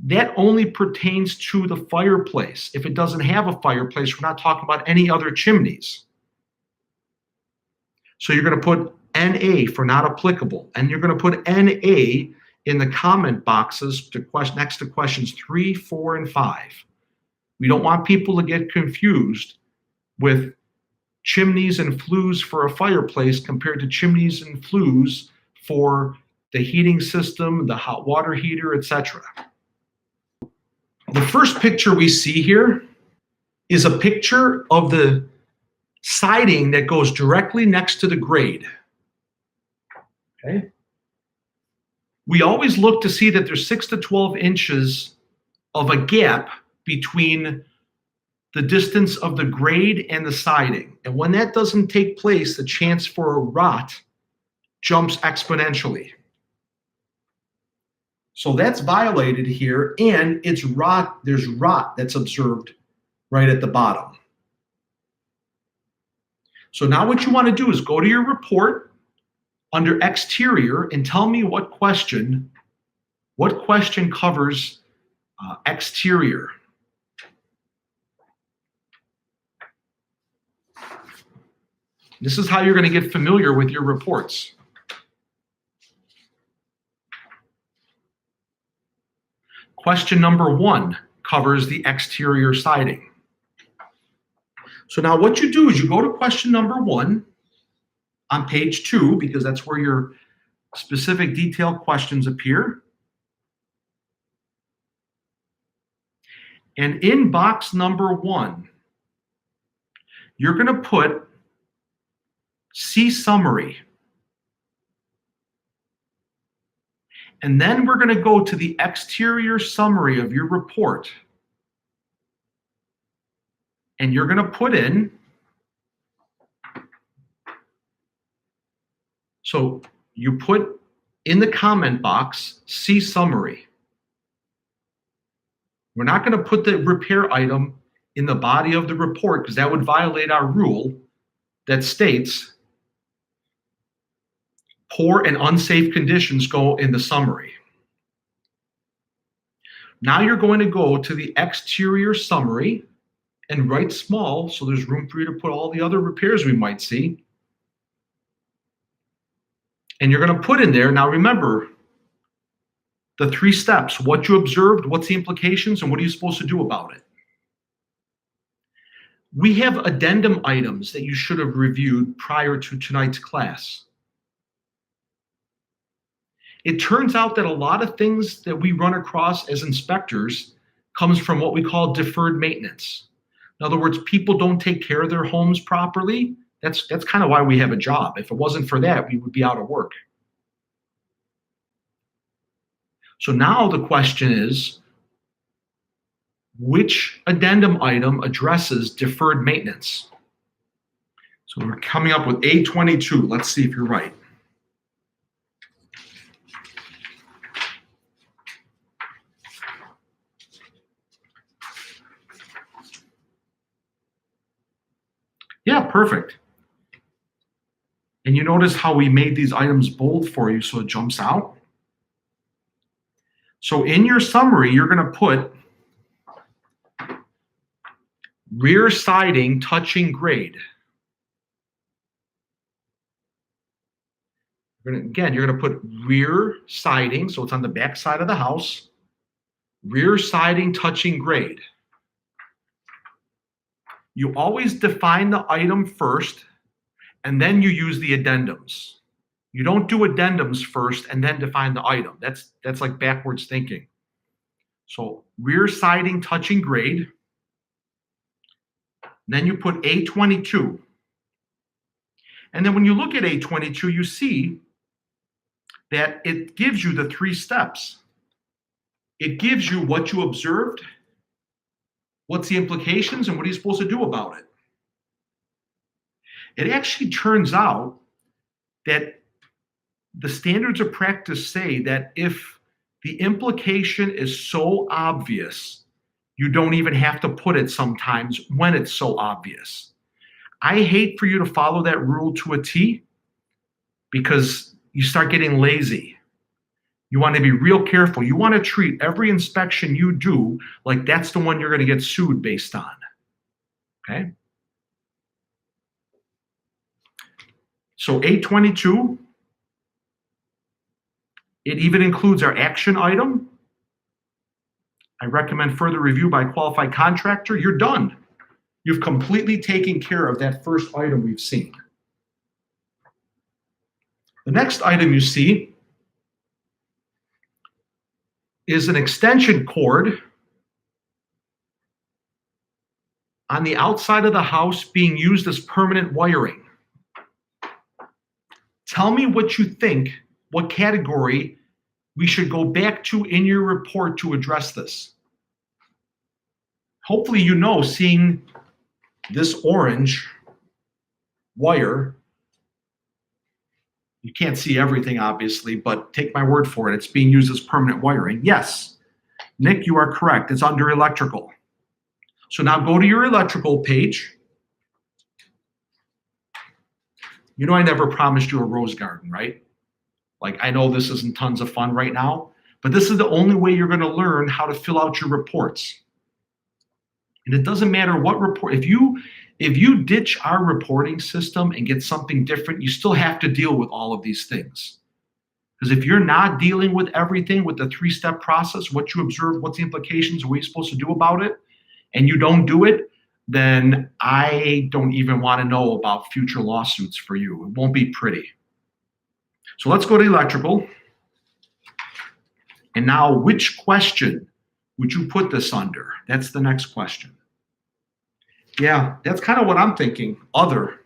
that only pertains to the fireplace. If it doesn't have a fireplace, we're not talking about any other chimneys. So you're going to put NA for not applicable, and you're going to put NA in the comment boxes next to questions 3, 4, and 5. We don't want people to get confused with chimneys and flues for a fireplace compared to chimneys and flues for the heating system, the hot water heater, etc. The first picture we see here is a picture of the siding that goes directly next to the grade. Okay. We always look to see that there's 6 to 12 inches of a gap between the distance of the grade and the siding. And when that doesn't take place, the chance for a rot jumps exponentially. So that's violated here, and it's rot. There's rot that's observed right at the bottom. So now what you want to do is go to your report under exterior and tell me what question covers exterior. This is how you're going to get familiar with your reports. Question number 1 covers the exterior siding. So now what you do is you go to question number 1 on page 2, because that's where your specific detailed questions appear. And in box number 1, you're going to put see summary. And then we're going to go to the exterior summary of your report. And you're going to put in, so you put in the comment box, see summary. We're not going to put the repair item in the body of the report because that would violate our rule that states poor and unsafe conditions go in the summary. Now you're going to go to the exterior summary and write small so there's room for you to put all the other repairs we might see. And you're going to put in there, now remember, the 3 steps: what you observed, what's the implications, and what are you supposed to do about it. We have addendum items that you should have reviewed prior to tonight's class. It turns out that a lot of things that we run across as inspectors comes from what we call deferred maintenance. In other words, people don't take care of their homes properly. That's kind of why we have a job. If it wasn't for that, we would be out of work. So now the question is, which addendum item addresses deferred maintenance? So we're coming up with A22. Let's see if you're right. Yeah, perfect. And you notice how we made these items bold for you so it jumps out? So in your summary, you're going to put rear siding touching grade. Again, you're going to put rear siding, so it's on the back side of the house, rear siding touching grade. You always define the item first, and then you use the addendums. You don't do addendums first and then define the item. That's like backwards thinking. So rear siding touching grade. Then you put A22. And then when you look at A22, you see that it gives you the 3 steps. It gives you what you observed, what's the implications, and what are you supposed to do about it. It actually turns out that the standards of practice say that if the implication is so obvious, you don't even have to put it sometimes when it's so obvious. I hate for you to follow that rule to a T because you start getting lazy. You want to be real careful. You want to treat every inspection you do like that's the one you're going to get sued based on. Okay? So A22, it even includes our action item. I recommend further review by a qualified contractor. You're done. You've completely taken care of that first item we've seen. The next item you see is an extension cord on the outside of the house being used as permanent wiring. Tell me what you think, what category we should go back to in your report to address this. Hopefully you know, seeing this orange wire, you can't see everything obviously, but take my word for it, it's being used as permanent wiring. Yes, Nick, you are correct, it's under electrical. So now go to your electrical page. You know I never promised you a rose garden, right? Like, I know this isn't tons of fun right now, but this is the only way you're going to learn how to fill out your reports. And it doesn't matter what report, if you ditch our reporting system and get something different, you still have to deal with all of these things. Because if you're not dealing with everything with the 3-step process, what you observe, what's the implications, what you're supposed to do about it, and you don't do it, then I don't even want to know about future lawsuits for you. It won't be pretty. So let's go to electrical. And now, which question would you put this under? That's the next question. Yeah, that's kind of what I'm thinking. Other.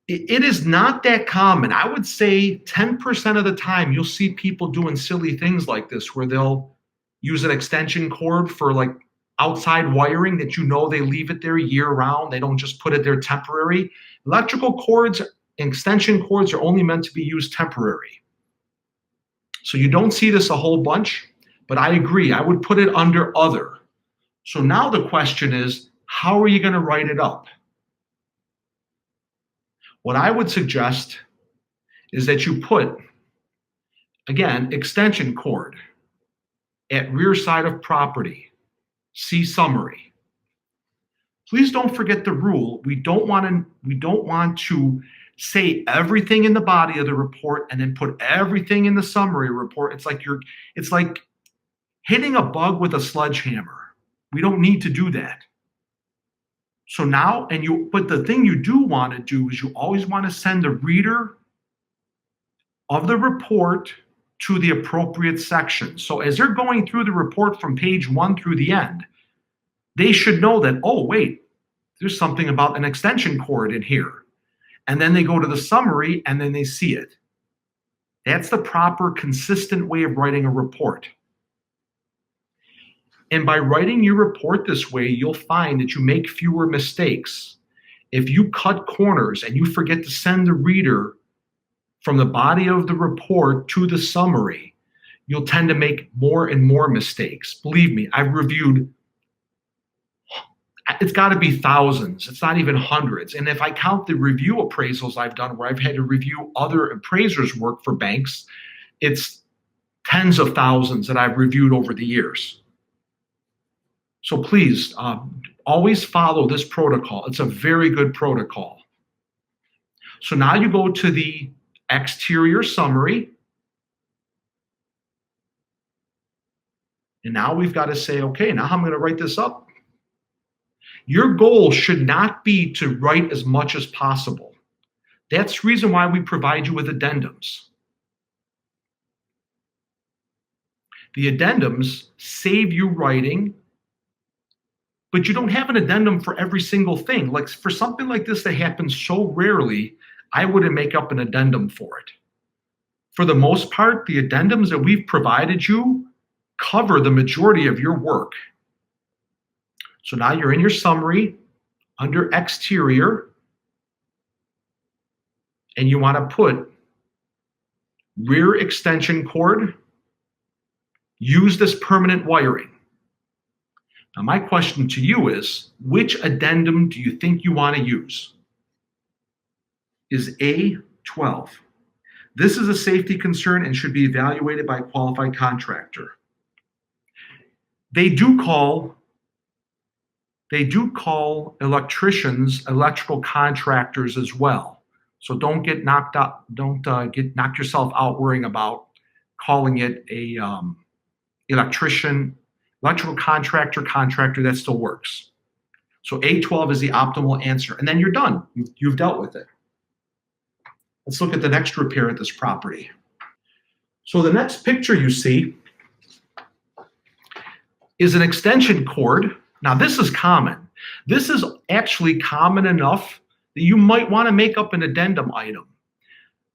It is not that common. I would say 10% of the time you'll see people doing silly things like this where they'll use an extension cord for like outside wiring that you know they leave it there year round. They don't just put it there temporary. Electrical cords, extension cords are only meant to be used temporary. So you don't see this a whole bunch, but I agree. I would put it under other. So now the question is, how are you going to write it up? What I would suggest is that you put, again, extension cord at rear side of property. See summary. Please don't forget the rule. We don't want to say everything in the body of the report and then put everything in the summary report. It's like hitting a bug with a sledgehammer. We don't need to do that. So now, but the thing you do want to do is you always want to send the reader of the report to the appropriate section. So as they're going through the report from page 1 through the end, they should know that, oh, wait, there's something about an extension cord in here. And then they go to the summary and then they see it. That's the proper, consistent way of writing a report. And by writing your report this way, you'll find that you make fewer mistakes. If you cut corners and you forget to send the reader from the body of the report to the summary, you'll tend to make more and more mistakes. Believe me, I've reviewed, it's got to be thousands. It's not even hundreds. And if I count the review appraisals I've done where I've had to review other appraisers' work for banks, it's tens of thousands that I've reviewed over the years. So please, always follow this protocol. It's a very good protocol. So now you go to the exterior summary. And now we've got to say, okay, now I'm going to write this up. Your goal should not be to write as much as possible. That's the reason why we provide you with addendums. The addendums save you writing, but you don't have an addendum for every single thing. Like for something like this that happens so rarely, I wouldn't make up an addendum for it. For the most part, the addendums that we've provided you cover the majority of your work. So now you're in your summary under exterior, and you want to put rear extension cord, use this permanent wiring. Now my question to you is, which addendum do you think you want to use? Is A12. This is a safety concern and should be evaluated by a qualified contractor. They do call electricians electrical contractors as well. So don't get knocked out, don't knock yourself out worrying about calling it a electrical contractor, that still works. So A12 is the optimal answer. And then you're done. You've dealt with it. Let's look at the next repair at this property. So the next picture you see is an extension cord. Now this is common. This is actually common enough that you might want to make up an addendum item.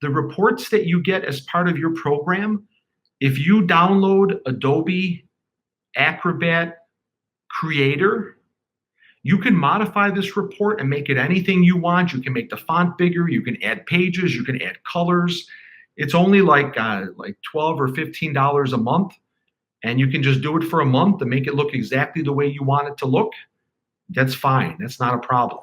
The reports that you get as part of your program, if you download Adobe Acrobat Creator, you can modify this report and make it anything you want. You can make the font bigger. You can add pages. You can add colors. It's only like $12 or $15 a month. And you can just do it for a month and make it look exactly the way you want it to look. That's fine. That's not a problem.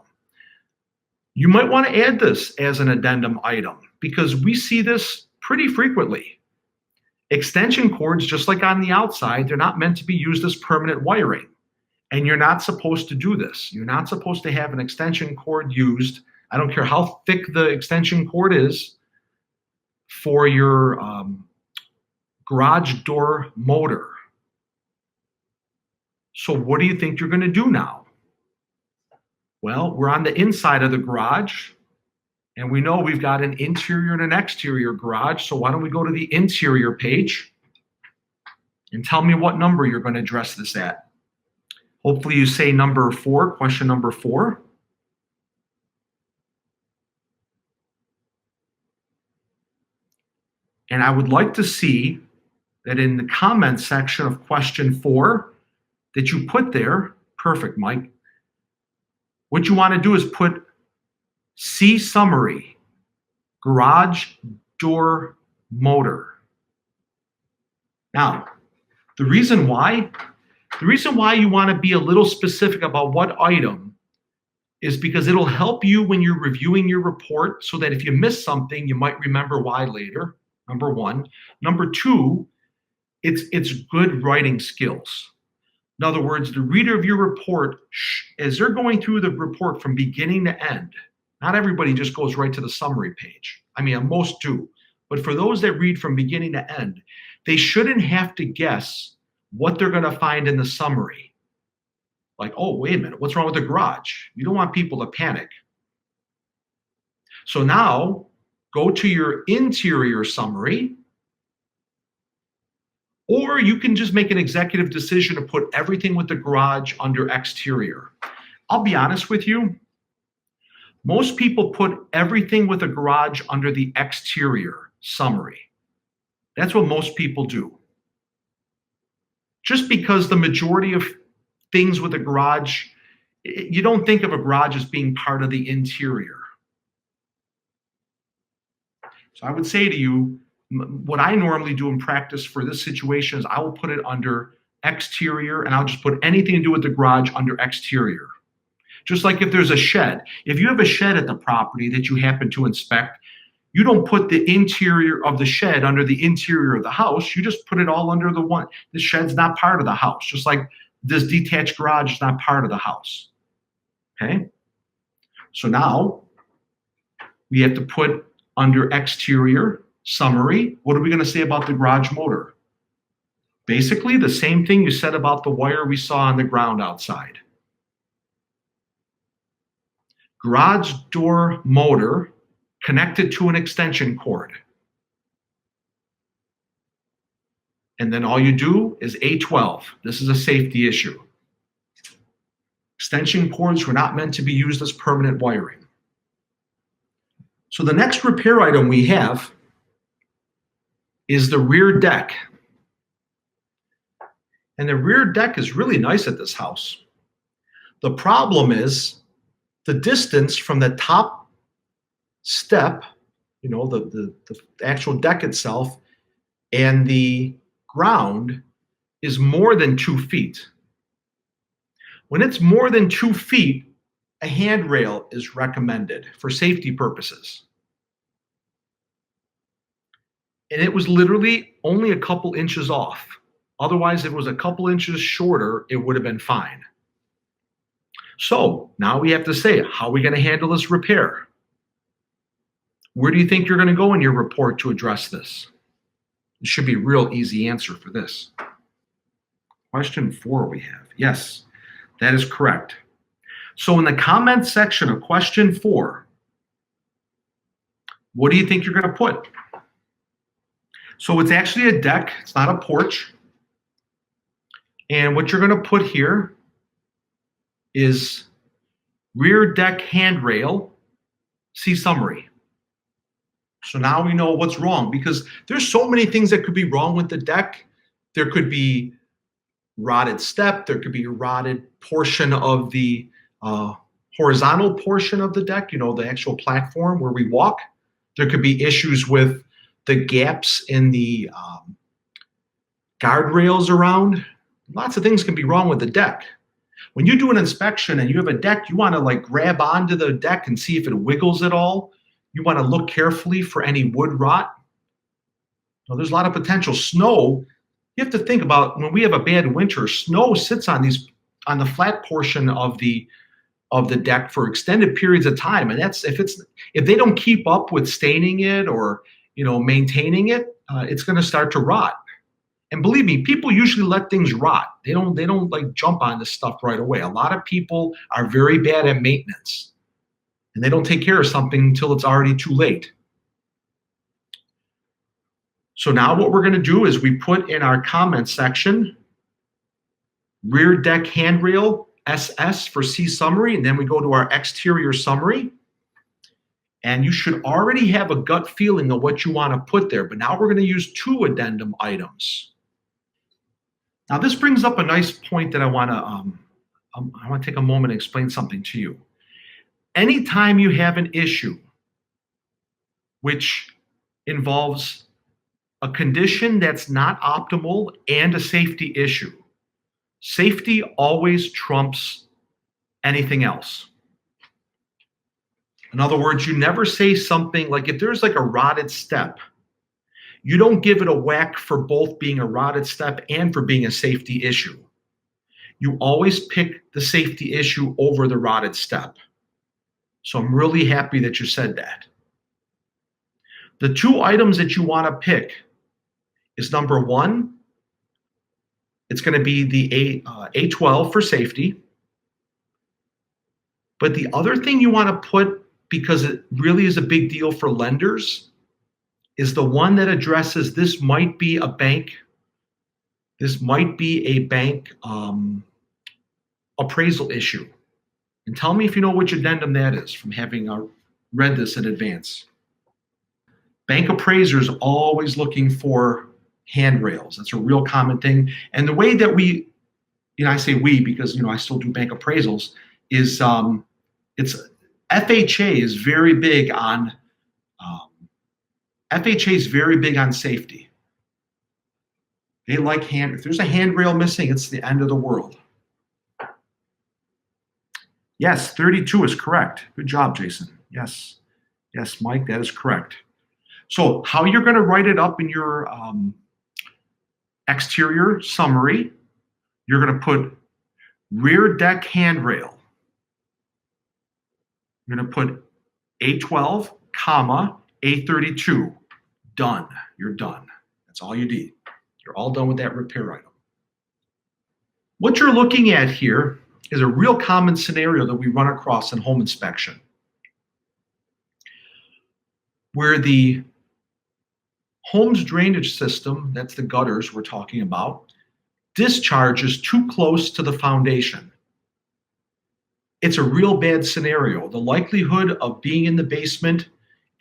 You might want to add this as an addendum item because we see this pretty frequently. Extension cords, just like on the outside, they're not meant to be used as permanent wiring. And you're not supposed to do this. You're not supposed to have an extension cord used. I don't care how thick the extension cord is for your garage door motor. So what do you think you're going to do now? Well, we're on the inside of the garage, and we know we've got an interior and an exterior garage. So why don't we go to the interior page and tell me what number you're going to address this at. Hopefully you say number 4, question number 4. And I would like to see that in the comment section of question 4 that you put there, perfect, Mike. What you want to do is put C summary, garage door motor. Now, the reason why you want to be a little specific about what item is because it'll help you when you're reviewing your report so that if you miss something, you might remember why later, number 1. Number 2, it's good writing skills. In other words, the reader of your report, as they're going through the report from beginning to end, not everybody just goes right to the summary page. I mean, most do. But for those that read from beginning to end, they shouldn't have to guess what they're going to find in the summary. Like, oh, wait a minute, what's wrong with the garage? You don't want people to panic. So now go to your interior summary, or you can just make an executive decision to put everything with the garage under exterior. I'll be honest with you, most people put everything with a garage under the exterior summary. That's what most people do. Just because the majority of things with a garage, you don't think of a garage as being part of the interior. So I would say to you, what I normally do in practice for this situation is I will put it under exterior, and I'll just put anything to do with the garage under exterior. Just like if there's a shed. If you have a shed at the property that you happen to inspect, you don't put the interior of the shed under the interior of the house. You just put it all under the one. The shed's not part of the house, just like this detached garage is not part of the house. Okay? So now we have to put under exterior summary. What are we going to say about the garage motor? Basically, the same thing you said about the wire we saw on the ground outside. Garage door motor connected to an extension cord. And then all you do is A12. This is a safety issue. Extension cords were not meant to be used as permanent wiring. So the next repair item we have is the rear deck. And the rear deck is really nice at this house. The problem is the distance from the top step, the actual deck itself, and the ground is more than 2 feet. When it's more than 2 feet, a handrail is recommended for safety purposes. And it was literally only a couple inches off. Otherwise, if it was a couple inches shorter, it would have been fine. So now we have to say, how are we going to handle this repair? Where do you think you're going to go in your report to address this? It should be a real easy answer for this. Question 4 we have. Yes, that is correct. So in the comment section of question 4, what do you think you're going to put? So it's actually a deck. It's not a porch. And what you're going to put here is rear deck handrail, see summary. So now we know what's wrong, because there's so many things that could be wrong with the deck. There could be rotted step. There could be a rotted portion of the horizontal portion of the deck, the actual platform where we walk. There could be issues with the gaps in the guardrails around. Lots of things can be wrong with the deck. When you do an inspection and you have a deck, you want to grab onto the deck and see if it wiggles at all. You want to look carefully for any wood rot. Well, there's a lot of potential. Snow, you have to think about when we have a bad winter, snow sits on the flat portion of the deck for extended periods of time. And that's if they don't keep up with staining it or maintaining it, it's going to start to rot. And believe me, people usually let things rot. They don't jump on this stuff right away. A lot of people are very bad at maintenance, and they don't take care of something until it's already too late. So now what we're going to do is we put in our comment section, rear deck handrail, SS for C summary, and then we go to our exterior summary. And you should already have a gut feeling of what you want to put there. But now we're going to use 2 addendum items. Now this brings up a nice point that I want to take a moment and explain something to you. Anytime you have an issue which involves a condition that's not optimal and a safety issue, safety always trumps anything else. In other words, you never say something like, if there's a rotted step, you don't give it a whack for both being a rotted step and for being a safety issue. You always pick the safety issue over the rotted step. So I'm really happy that you said that. The 2 items that you want to pick is number 1, it's going to be the A12 for safety. But the other thing you want to put because it really is a big deal for lenders, is the one that addresses this might be a bank. This might be a bank appraisal issue. And tell me if you know which addendum that is from having read this in advance. Bank appraisers always looking for handrails. That's a real common thing. And the way that we, I say we because, I still do bank appraisals, is it's FHA is very big on FHA is very big on safety. They like if there's a handrail missing, it's the end of the world. Yes, 32 is correct. Good job, Jason. Yes, Mike, that is correct. So how you're going to write it up in your exterior summary, you're going to put rear deck handrail. You're going to put A12, comma, A32. Done. You're done. That's all you need. You're all done with that repair item. What you're looking at here is a real common scenario that we run across in home inspection, where the home's drainage system, that's the gutters we're talking about, discharges too close to the foundation. It's a real bad scenario. The likelihood of being in the basement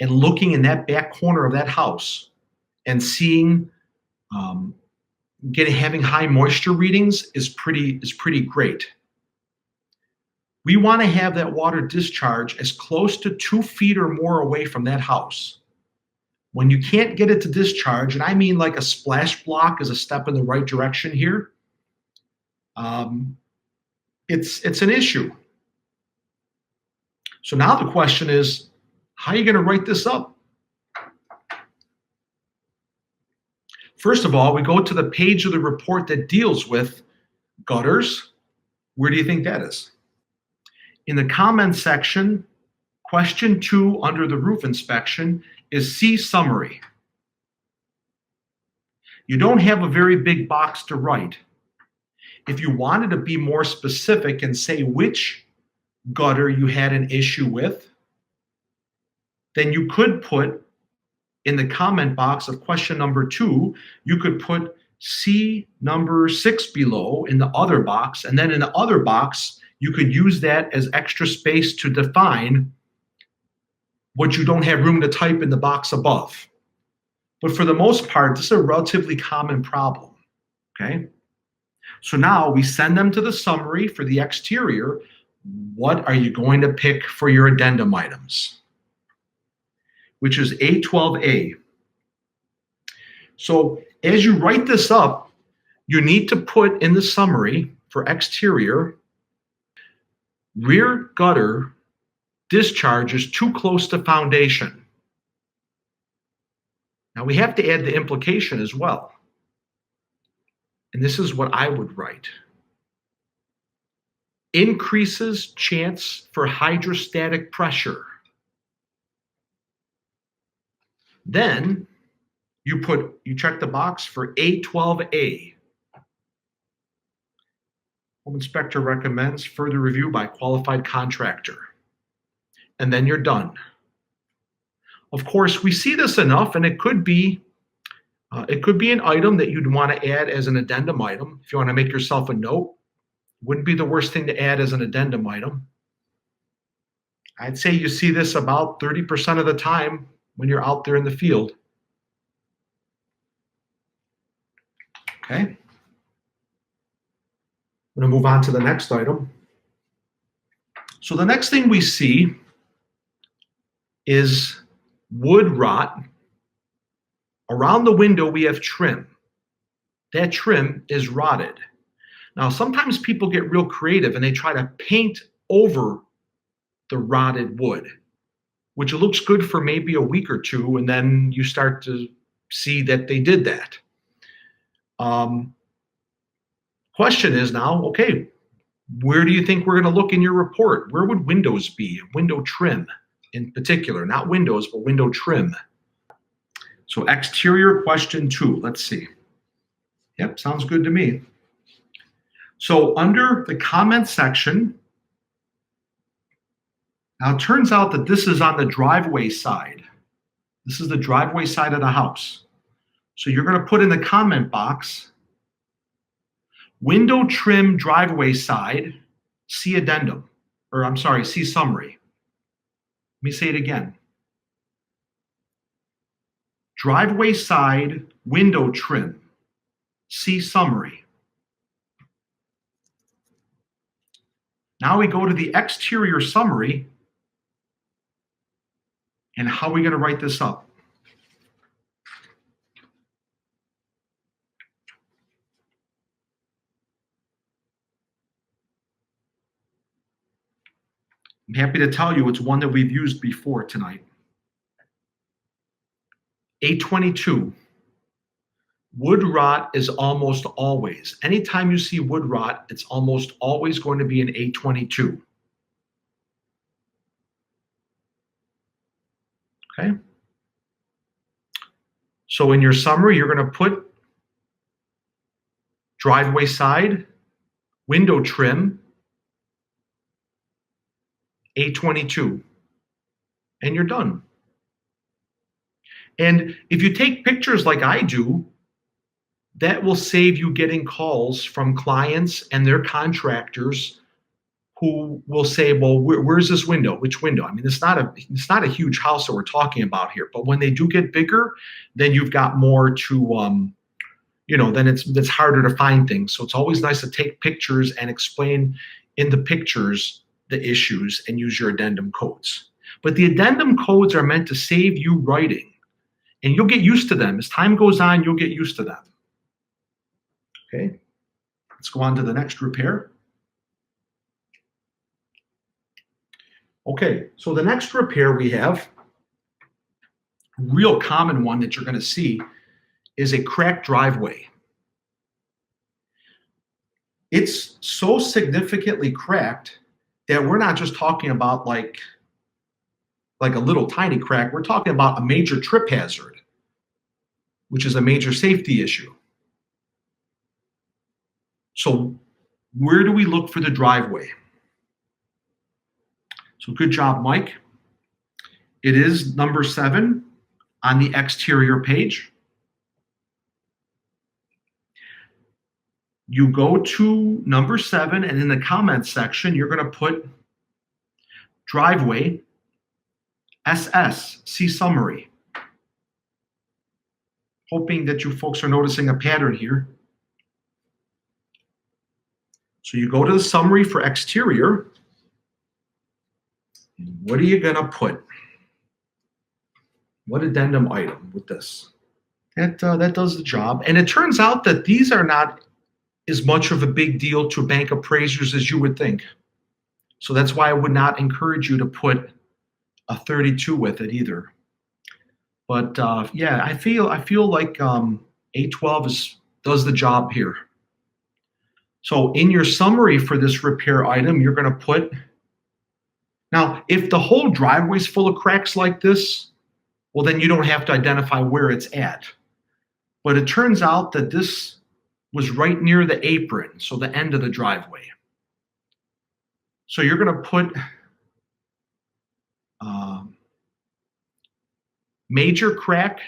and looking in that back corner of that house and seeing having high moisture readings is pretty great. We want to have that water discharge as close to 2 feet or more away from that house. When you can't get it to discharge, and I mean like a splash block is a step in the right direction here, it's an issue. So now the question is, how are you going to write this up? First of all, we go to the page of the report that deals with gutters. Where do you think that is? In the comments section, question 2 under the roof inspection is C summary. You don't have a very big box to write. If you wanted to be more specific and say which gutter you had an issue with, then you could put in the comment box of question number 2, you could put C number 6 below in the other box, and then in the other box, you could use that as extra space to define what you don't have room to type in the box above. But for the most part, this is a relatively common problem, okay? So now we send them to the summary for the exterior. What are you going to pick for your addendum items? Which is A12A. So as you write this up, you need to put in the summary for exterior, rear gutter discharges too close to foundation. Now we have to add the implication as well. And this is what I would write. Increases chance for hydrostatic pressure. Then you check the box for A12A. Home inspector recommends further review by qualified contractor. And then you're done. Of course, we see this enough, and it could be an item that you'd want to add as an addendum item. If you want to make yourself a note, wouldn't be the worst thing to add as an addendum item. I'd say you see this about 30% of the time when you're out there in the field. Okay. I'm going to move on to the next item. So the next thing we see is wood rot. Around the window, we have trim. That trim is rotted. Now, sometimes people get real creative and they try to paint over the rotted wood, which looks good for maybe a week or two, and then you start to see that they did that. Question is now, okay, where do you think we're going to look in your report? Where would windows be? Window trim in particular, not windows, but window trim. So exterior question 2, let's see. Yep, sounds good to me. So under the comment section, Now, it turns out that this is on the driveway side. This is the driveway side of the house. So you're going to put in the comment box, window trim driveway side, see addendum, or I'm sorry, see summary. Let me say it again. Driveway side, window trim, see summary. Now we go to the exterior summary. And how are we going to write this up? I'm happy to tell you it's one that we've used before tonight. 822. Wood rot is almost always. Anytime you see wood rot, it's almost always going to be an 822. Okay? So in your summary, you're going to put driveway side, window trim, 822, and you're done. And if you take pictures like I do, that will save you getting calls from clients and their contractors who will say, well, where's this window? Which window? I mean, it's not a huge house that we're talking about here, but when they do get bigger, then you've got more to, then it's harder to find things. So it's always nice to take pictures and explain in the pictures the issues and use your addendum codes. But the addendum codes are meant to save you writing, and you'll get used to them. As time goes on, you'll get used to them. Okay, let's go on to the next repair. Okay, so the next repair we have, a real common one that you're going to see, is a cracked driveway. It's so significantly cracked that we're not just talking about like a little tiny crack. We're talking about a major trip hazard, which is a major safety issue. So where do we look for the driveway? So good job, Mike. It is number 7 on the exterior page. You go to number 7, and in the comments section, you're going to put driveway, SS, see summary. Hoping that you folks are noticing a pattern here. So you go to the summary for exterior. What are you going to put? What addendum item with this? That does the job. And it turns out that these are not as much of a big deal to bank appraisers as you would think. So that's why I would not encourage you to put a 32 with it either. But yeah, I feel like 812 does the job here. So in your summary for this repair item, you're going to put, now if the whole driveway is full of cracks like this, well, then you don't have to identify where it's at. But it turns out that this was right near the apron, so the end of the driveway. So you're going to put major crack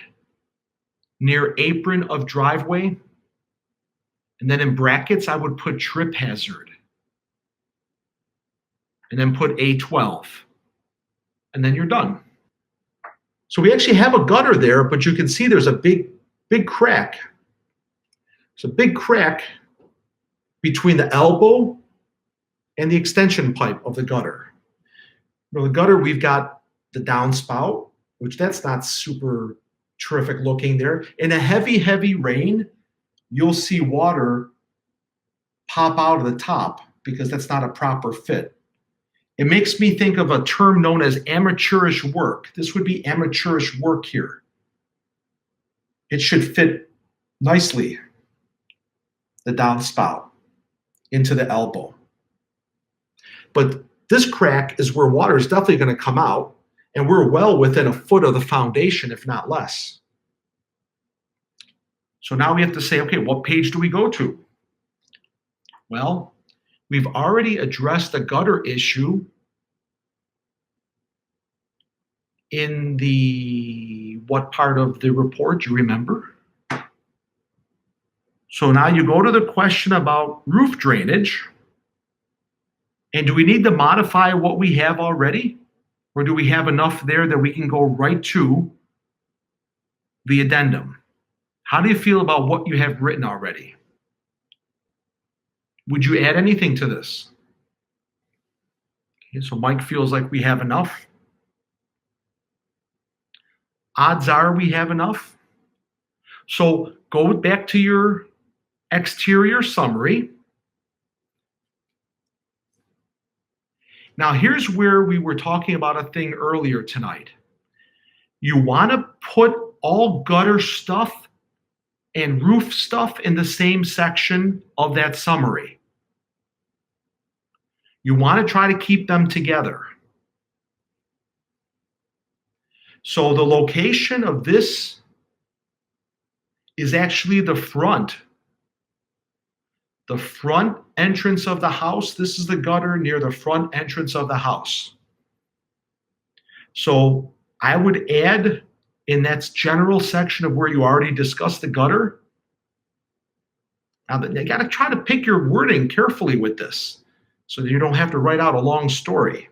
near apron of driveway. And then in brackets, I would put trip hazard. And then put A12. And then you're done. So we actually have a gutter there, but you can see there's a big crack. It's a big crack between the elbow and the extension pipe of the gutter. Now, the gutter, we've got the downspout, which that's not super terrific looking there. In a heavy rain, you'll see water pop out of the top because that's not a proper fit. It makes me think of a term known as amateurish work. This would be amateurish work here. It should fit nicely, the downspout, into the elbow. But this crack is where water is definitely going to come out, and we're well within a foot of the foundation, if not less. So now we have to say, okay, what page do we go to? Well, we've already addressed the gutter issue in what part of the report, you remember? So now you go to the question about roof drainage. And do we need to modify what we have already? Or do we have enough there that we can go right to the addendum? How do you feel about what you have written already? Would you add anything to this? Okay, so Mike feels like we have enough. Odds are we have enough. So go back to your exterior summary. Now here's where we were talking about a thing earlier tonight. You want to put all gutter stuff and roof stuff in the same section of that summary. You want to try to keep them together. So the location of this is actually the front entrance of the house. This is the gutter near the front entrance of the house. So I would add in that general section of where you already discussed the gutter. Now, you got to try to pick your wording carefully with this so that you don't have to write out a long story.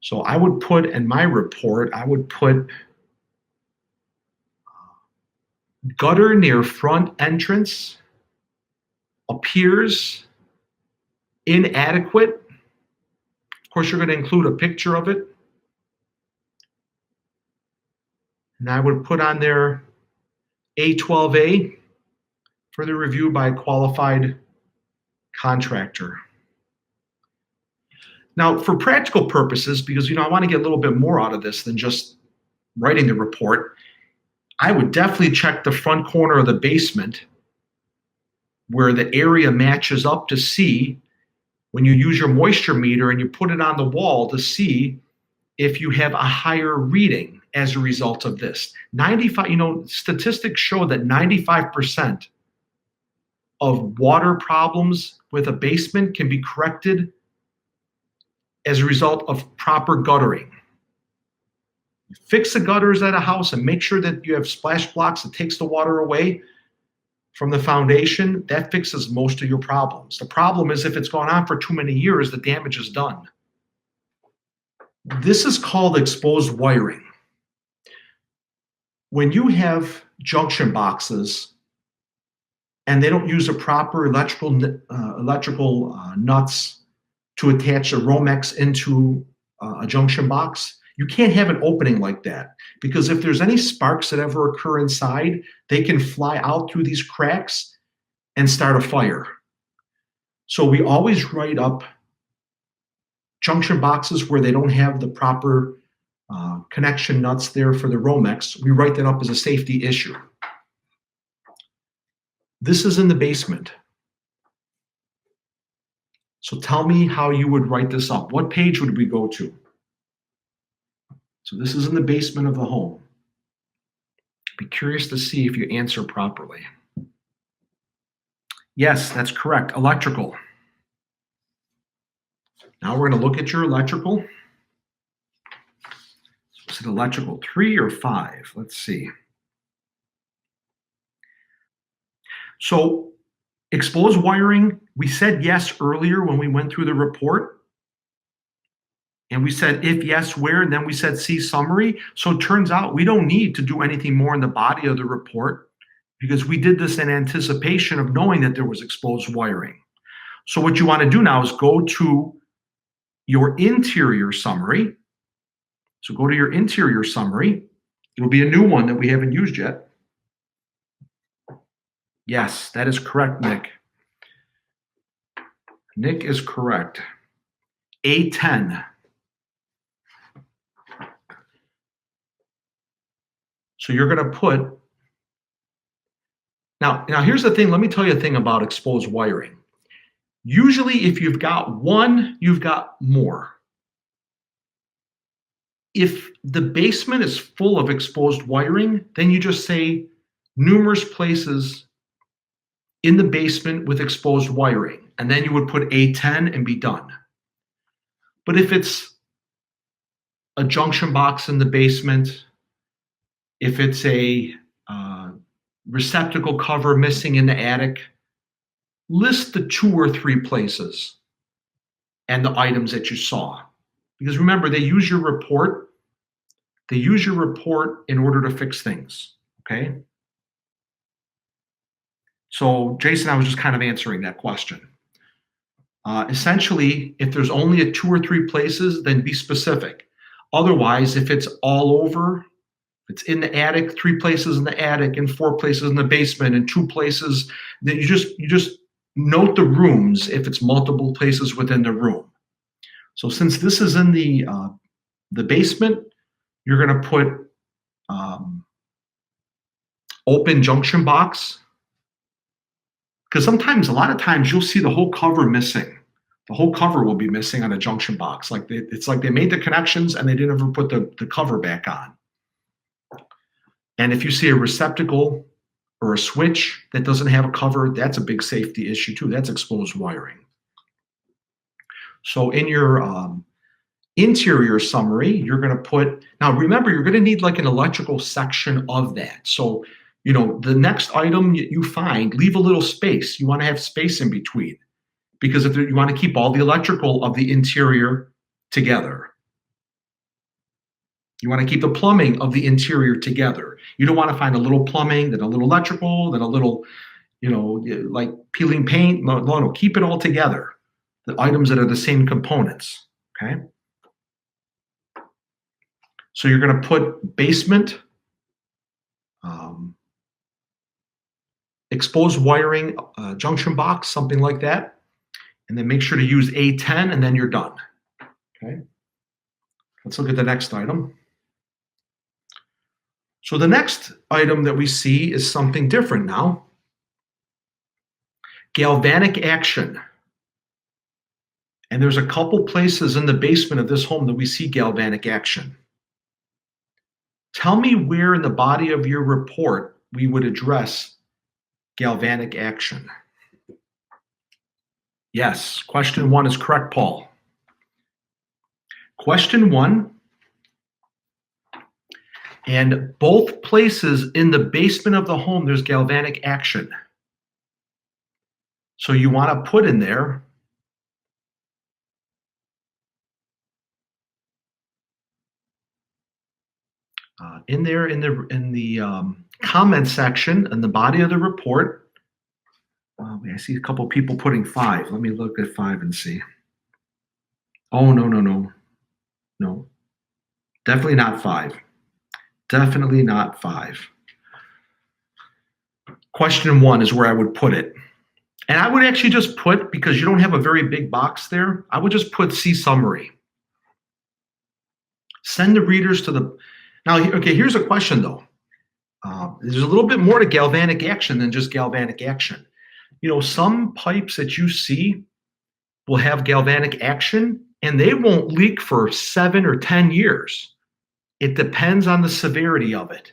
So I would put in my report, I would put gutter near front entrance appears inadequate. Of course, you're going to include a picture of it. And I would put on there A12A for the review by a qualified contractor. Now, for practical purposes, because I want to get a little bit more out of this than just writing the report, I would definitely check the front corner of the basement where the area matches up to see when you use your moisture meter and you put it on the wall to see if you have a higher reading as a result of this. 95, statistics show that 95% of water problems with a basement can be corrected as a result of proper guttering. Fix the gutters at a house and make sure that you have splash blocks that takes the water away from the foundation. That fixes most of your problems. The problem is if it's gone on for too many years, the damage is done. This is called exposed wiring. When you have junction boxes and they don't use the proper electrical nuts to attach a Romex into a junction box, you can't have an opening like that, because if there's any sparks that ever occur inside, they can fly out through these cracks and start a fire. So we always write up junction boxes where they don't have the proper connection nuts there for the Romex. We write that up as a safety issue. This is in the basement. So tell me how you would write this up. What page would we go to? So this is in the basement of the home. Be curious to see if you answer properly. Yes, that's correct. Electrical. Now we're going to look at your electrical. Is it electrical 3 or 5? Let's see. So exposed wiring, we said yes earlier when we went through the report. And we said if yes, where, and then we said see summary. So it turns out we don't need to do anything more in the body of the report because we did this in anticipation of knowing that there was exposed wiring. So what you want to do now is go to your interior summary. So go to your interior summary. It'll be a new one that we haven't used yet. Yes, that is correct, Nick. Nick is correct. A10. So you're going to put, now here's the thing, let me tell you a thing about exposed wiring. Usually if you've got one, you've got more. If the basement is full of exposed wiring, then you just say numerous places in the basement with exposed wiring, and then you would put A10 and be done. But if it's a junction box in the basement, if it's a receptacle cover missing in the attic, list the 2 or 3 places and the items that you saw. Because remember, they use your report. They use your report in order to fix things, okay? So Jason, I was just kind of answering that question. Essentially, if there's only a 2 or 3 places, then be specific. Otherwise, if it's all over, it's in the attic, 3 places in the attic, and 4 places in the basement, and 2 places, that you just note the rooms if it's multiple places within the room. So since this is in the basement, you're going to put open junction box, because sometimes, a lot of times, you'll see the whole cover missing. The whole cover will be missing on a junction box. It's like they made the connections and they didn't ever put the cover back on. And if you see a receptacle or a switch that doesn't have a cover, that's a big safety issue too. That's exposed wiring. So in your interior summary, you're going to put, now remember, you're going to need like an electrical section of that. So, you know, the next item you find, leave a little space. You want to have space in between, because if you want to keep all the electrical of the interior together. You want to keep the plumbing of the interior together. You don't want to find a little plumbing, then a little electrical, then a little, you know, like peeling paint. No, keep it all together. The items that are the same components, okay? So you're going to put basement, exposed wiring, junction box, something like that. And then make sure to use A10 and then you're done, okay? Let's look at the next item. So the next item that we see is something different now. Galvanic action. And there's a couple places in the basement of this home that we see galvanic action. Tell me where in the body of your report we would address galvanic action. Yes, question 1 is correct, Paul. Question 1, and both places in the basement of the home, there's galvanic action. So you want to put in there in the comment section in the body of the report. I see a couple people putting 5. Let me look at 5 and see. Oh, no. Definitely not 5. Definitely not 5. Question 1 is where I would put it. And I would actually just put, because you don't have a very big box there, I would just put see summary. Send the readers to the, now, okay, here's a question though. There's a little bit more to galvanic action than just galvanic action. You know, some pipes that you see will have galvanic action and they won't leak for 7 or 10 years. It depends on the severity of it.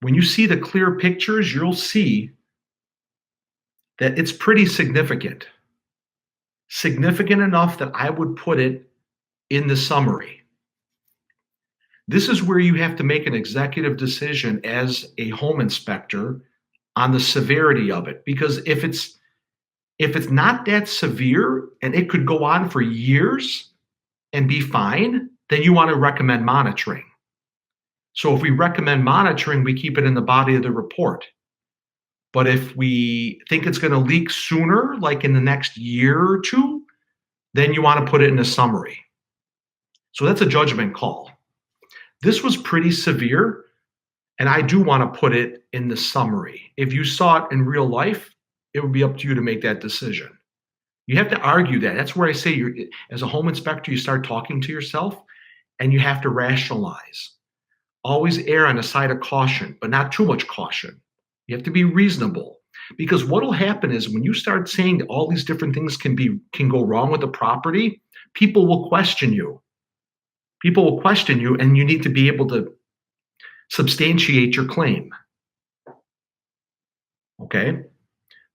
When you see the clear pictures, you'll see that it's pretty significant. Significant enough that I would put it in the summary. This is where you have to make an executive decision as a home inspector on the severity of it. Because if it's not that severe and it could go on for years and be fine, then you want to recommend monitoring. So if we recommend monitoring, we keep it in the body of the report. But if we think it's going to leak sooner, like in the next year or 2, then you want to put it in a summary. So that's a judgment call. This was pretty severe, and I do want to put it in the summary. If you saw it in real life, it would be up to you to make that decision. You have to argue that. That's where I say, as a home inspector, you start talking to yourself, and you have to rationalize. Always err on the side of caution, but not too much caution. You have to be reasonable, because what will happen is when you start saying that all these different things can go wrong with the property, people will question you. People will question you, and you need to be able to substantiate your claim. Okay?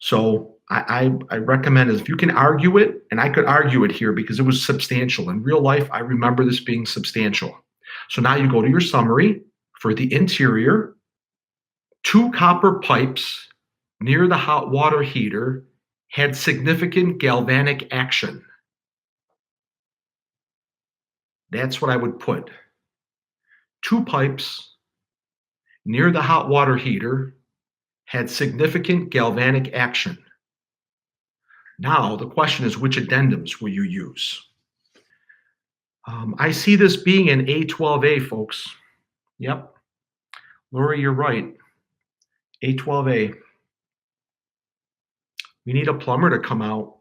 So I recommend is if you can argue it, and I could argue it here because it was substantial. In real life, I remember this being substantial. So now you go to your summary for the interior. 2 copper pipes near the hot water heater had significant galvanic action. That's what I would put. 2 pipes near the hot water heater had significant galvanic action. Now, the question is, which addendums will you use? I see this being an A12A, folks. Yep. Lori, you're right. A12A. We need a plumber to come out.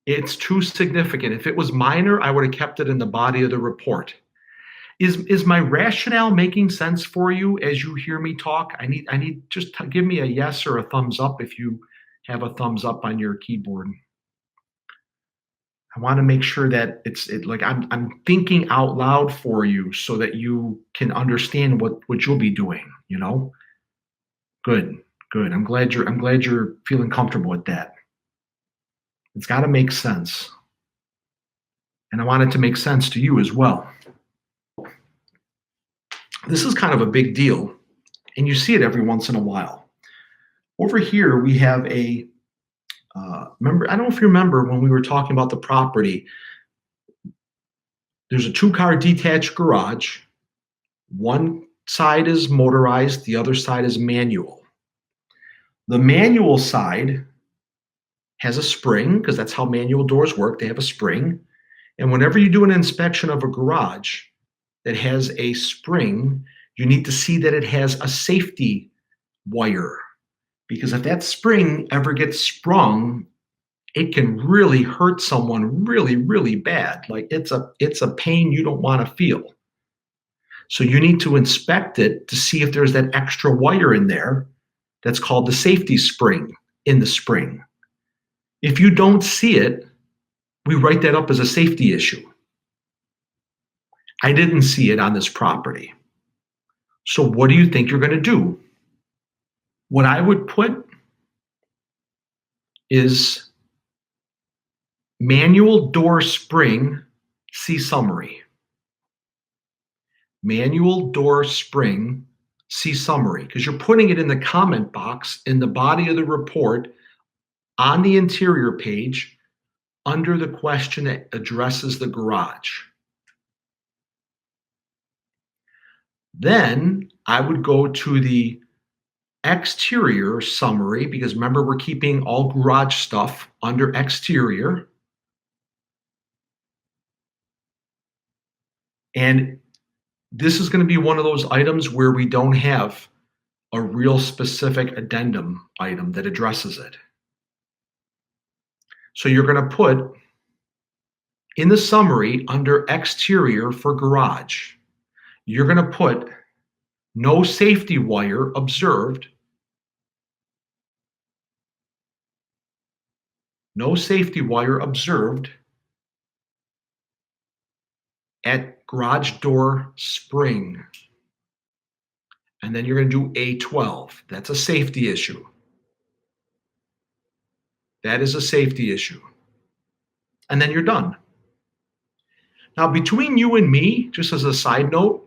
It's too significant. If it was minor, I would have kept it in the body of the report. Is my rationale making sense for you as you hear me talk? I need just give me a yes or a thumbs up if you have a thumbs up on your keyboard. I want to make sure that like I'm thinking out loud for you so that you can understand what you'll be doing, you know? Good. I'm glad you're feeling comfortable with that. It's got to make sense. And I want it to make sense to you as well. This is kind of a big deal, and you see it every once in a while. Over here, we have a, remember, I don't know if you remember when we were talking about the property, there's a 2-car detached garage. One side is motorized, the other side is manual. The manual side has a spring, because that's how manual doors work. They have a spring. And whenever you do an inspection of a garage that has a spring, you need to see that it has a safety wire. Because if that spring ever gets sprung, it can really hurt someone really, really bad. Like it's a pain you don't want to feel. So you need to inspect it to see if there's that extra wire in there that's called the safety spring in the spring. If you don't see it, we write that up as a safety issue. I didn't see it on this property. So what do you think you're going to do? What I would put is manual door spring, see summary. Manual door spring, see summary, because you're putting it in the comment box in the body of the report on the interior page under the question that addresses the garage. Then I would go to the exterior summary, because remember, we're keeping all garage stuff under exterior. And this is going to be one of those items where we don't have a real specific addendum item that addresses it. So you're going to put in the summary under exterior for garage, you're going to put no safety wire observed. No safety wire observed at garage door spring. And then you're going to do A12. That's a safety issue. That is a safety issue. And then you're done. Now, between you and me, just as a side note,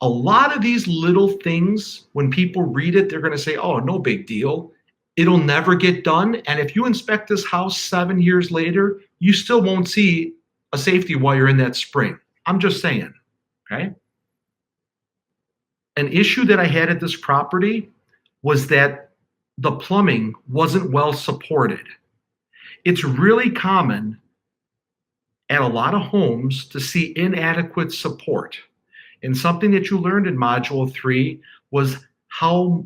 a lot of these little things, when people read it, they're going to say, oh, no big deal. It'll never get done. And if you inspect this house 7 years later, you still won't see a safety wire in that spring. I'm just saying, okay? An issue that I had at this property was that the plumbing wasn't well supported. It's really common at a lot of homes to see inadequate support. And something that you learned in Module 3 was how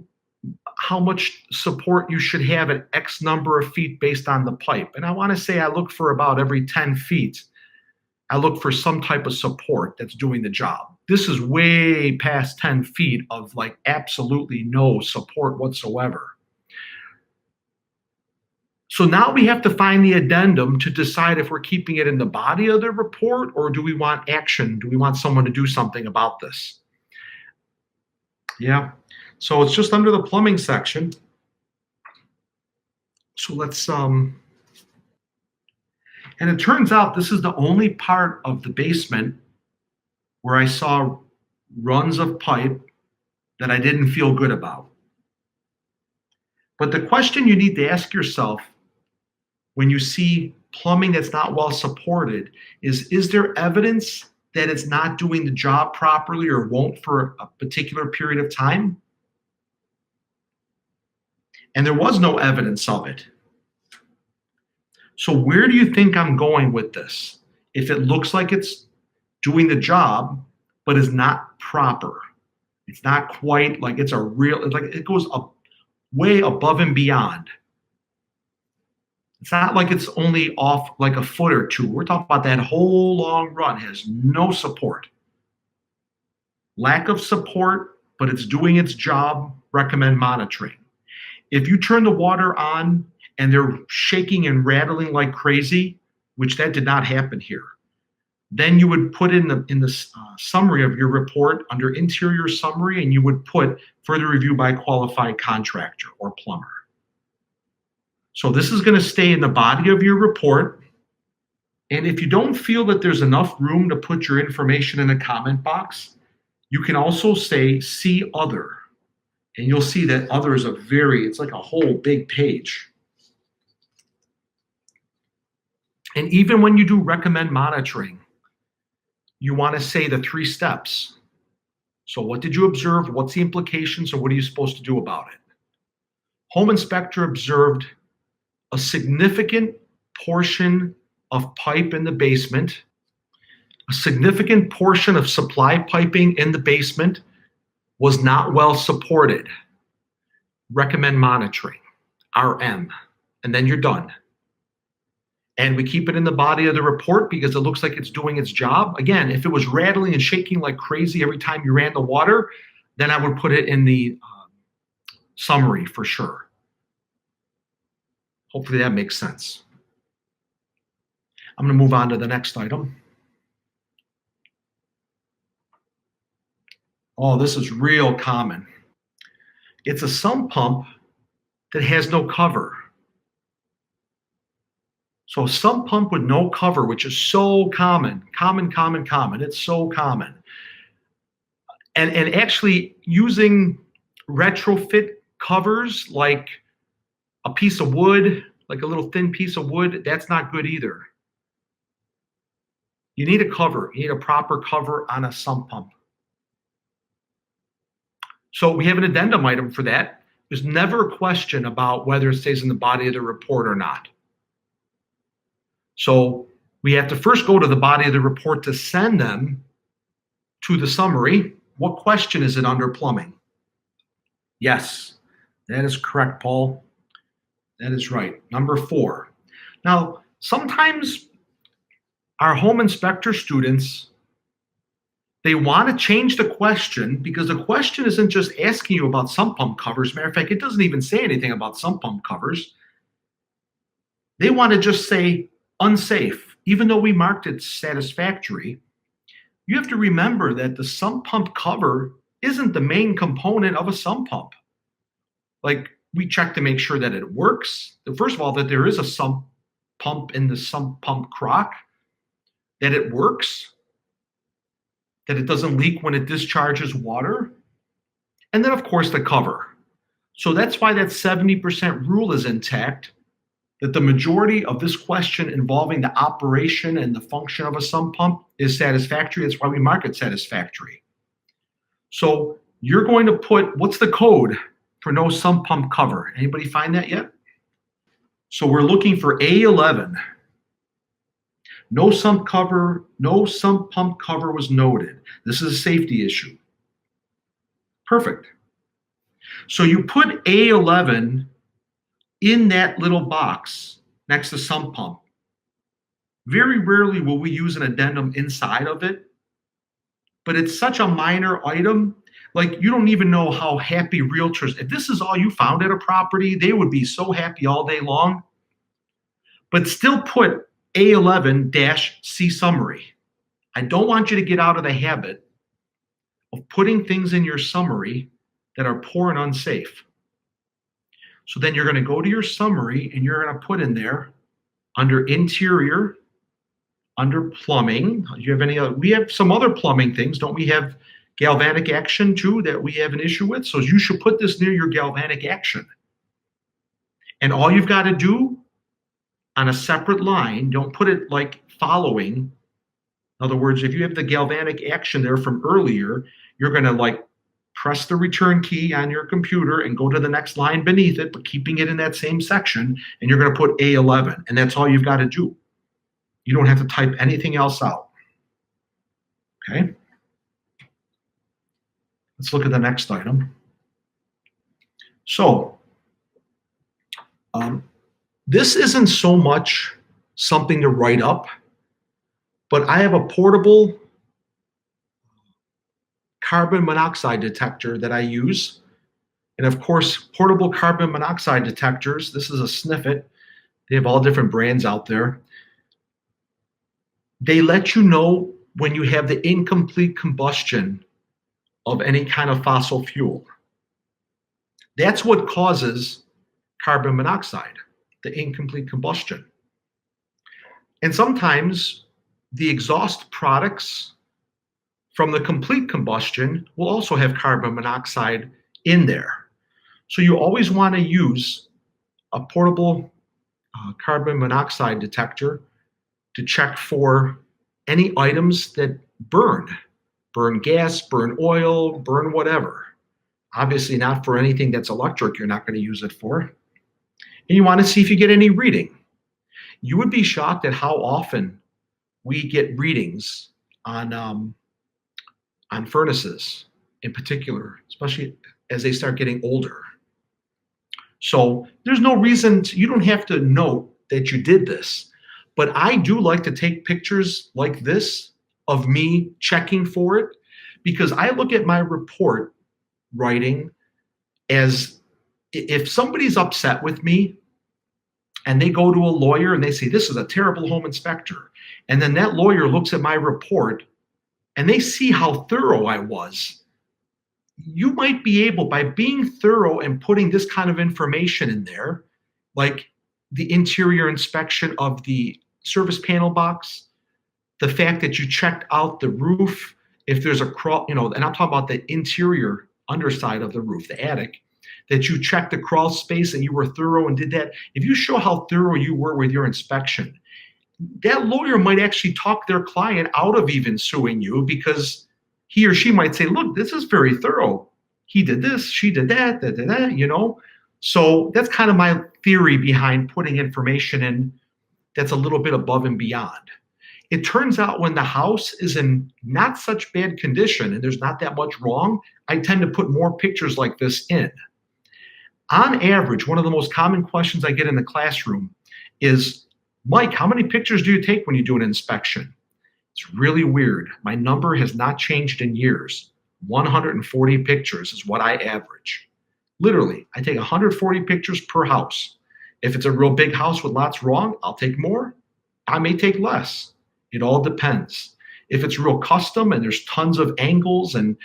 much support you should have at X number of feet based on the pipe. And I want to say I look for about every 10 feet, I look for some type of support that's doing the job. This is way past 10 feet of like absolutely no support whatsoever. So now we have to find the addendum to decide if we're keeping it in the body of the report or do we want action? Do we want someone to do something about this? Yeah. So it's just under the plumbing section. So let's, and it turns out this is the only part of the basement where I saw runs of pipe that I didn't feel good about. But the question you need to ask yourself when you see plumbing that's not well supported is there evidence that it's not doing the job properly or won't for a particular period of time? And there was no evidence of it. So where do you think I'm going with this? If it looks like it's doing the job, but is not proper, it's not quite like it's a real, it's like it goes up way above and beyond. It's not like it's only off like a foot or two. We're talking about that whole long run has no support. Lack of support, but it's doing its job, recommend monitoring. If you turn the water on and they're shaking and rattling like crazy, which that did not happen here, then you would put in the summary of your report under interior summary, and you would put further review by qualified contractor or plumber. So this is going to stay in the body of your report. And if you don't feel that there's enough room to put your information in a comment box, you can also say see other. And you'll see that other is it's like a whole big page. And even when you do recommend monitoring, you want to say the 3 steps. So what did you observe? What's the implications? Or what are you supposed to do about it? Home inspector observed a significant portion of pipe in the basement, a significant portion of supply piping in the basement was not well supported. Recommend monitoring, RM, and then you're done. And we keep it in the body of the report because it looks like it's doing its job. Again, if it was rattling and shaking like crazy every time you ran the water, then I would put it in the summary for sure. Hopefully that makes sense. I'm going to move on to the next item. Oh, this is real common. It's a sump pump that has no cover. So a sump pump with no cover, which is so common. It's so common. And actually using retrofit covers like a piece of wood, like a little thin piece of wood, that's not good either. You need a cover. You need a proper cover on a sump pump. So we have an addendum item for that. There's never a question about whether it stays in the body of the report or not. So we have to first go to the body of the report to send them to the summary. What question is it under plumbing? Yes, that is correct, Paul. That is right. Number 4. Now, sometimes our home inspector students, they want to change the question because the question isn't just asking you about sump pump covers. Matter of fact, it doesn't even say anything about sump pump covers. They want to just say unsafe, even though we marked it satisfactory. You have to remember that the sump pump cover isn't the main component of a sump pump. Like, we check to make sure that it works. First of all, that there is a sump pump in the sump pump crock, that it works, that it doesn't leak when it discharges water, and then, of course, the cover. So that's why that 70% rule is intact, that the majority of this question involving the operation and the function of a sump pump is satisfactory. That's why we mark it satisfactory. So you're going to put, what's the code for no sump pump cover? Anybody find that yet? So we're looking for A11. No sump pump cover was noted. This is a safety issue. Perfect. So you put A11 in that little box next to sump pump. Very rarely will we use an addendum inside of it, but it's such a minor item. Like, you don't even know how happy realtors, if this is all you found at a property, they would be so happy all day long. But still put A11-C summary. I don't want you to get out of the habit of putting things in your summary that are poor and unsafe. So then you're going to go to your summary and you're going to put in there under interior, under plumbing. Do you have any other? We have some other plumbing things. Don't we have galvanic action too that we have an issue with? So you should put this near your galvanic action. And all you've got to do on a separate line, don't put it like following. In other words, if you have the galvanic action there from earlier, you're going to like press the return key on your computer and go to the next line beneath it, but keeping it in that same section, and you're going to put A11, and that's all you've got to do. You don't have to type anything else out. Okay? Let's look at the next item. So, this isn't so much something to write up, but I have a portable carbon monoxide detector that I use. And of course, portable carbon monoxide detectors, this is a Sniffit. They have all different brands out there. They let you know when you have the incomplete combustion of any kind of fossil fuel. That's what causes carbon monoxide, the incomplete combustion. And sometimes the exhaust products from the complete combustion will also have carbon monoxide in there. So you always want to use a portable carbon monoxide detector to check for any items that burn gas, burn oil, burn whatever. Obviously not for anything that's electric, you're not going to use it for. And you want to see if you get any reading. You would be shocked at how often we get readings on furnaces in particular, especially as they start getting older. So there's no reason you don't have to note that you did this. But I do like to take pictures like this of me checking for it, because I look at my report writing as if somebody's upset with me and they go to a lawyer and they say, this is a terrible home inspector. And then that lawyer looks at my report and they see how thorough I was. You might be able, by being thorough and putting this kind of information in there, like the interior inspection of the service panel box, the fact that you checked out the roof, if there's a crawl, and I'm talking about the interior underside of the roof, the attic, that you checked the crawl space and you were thorough and did that. If you show how thorough you were with your inspection, that lawyer might actually talk their client out of even suing you, because he or she might say, look, this is very thorough. He did this, she did that, So that's kind of my theory behind putting information in that's a little bit above and beyond. It turns out when the house is in not such bad condition and there's not that much wrong, I tend to put more pictures like this in. On average, one of the most common questions I get in the classroom is, Mike, how many pictures do you take when you do an inspection? It's really weird. My number has not changed in years. 140 pictures is what I average. Literally, I take 140 pictures per house. If it's a real big house with lots wrong, I'll take more. I may take less. It all depends. If it's real custom and there's tons of angles and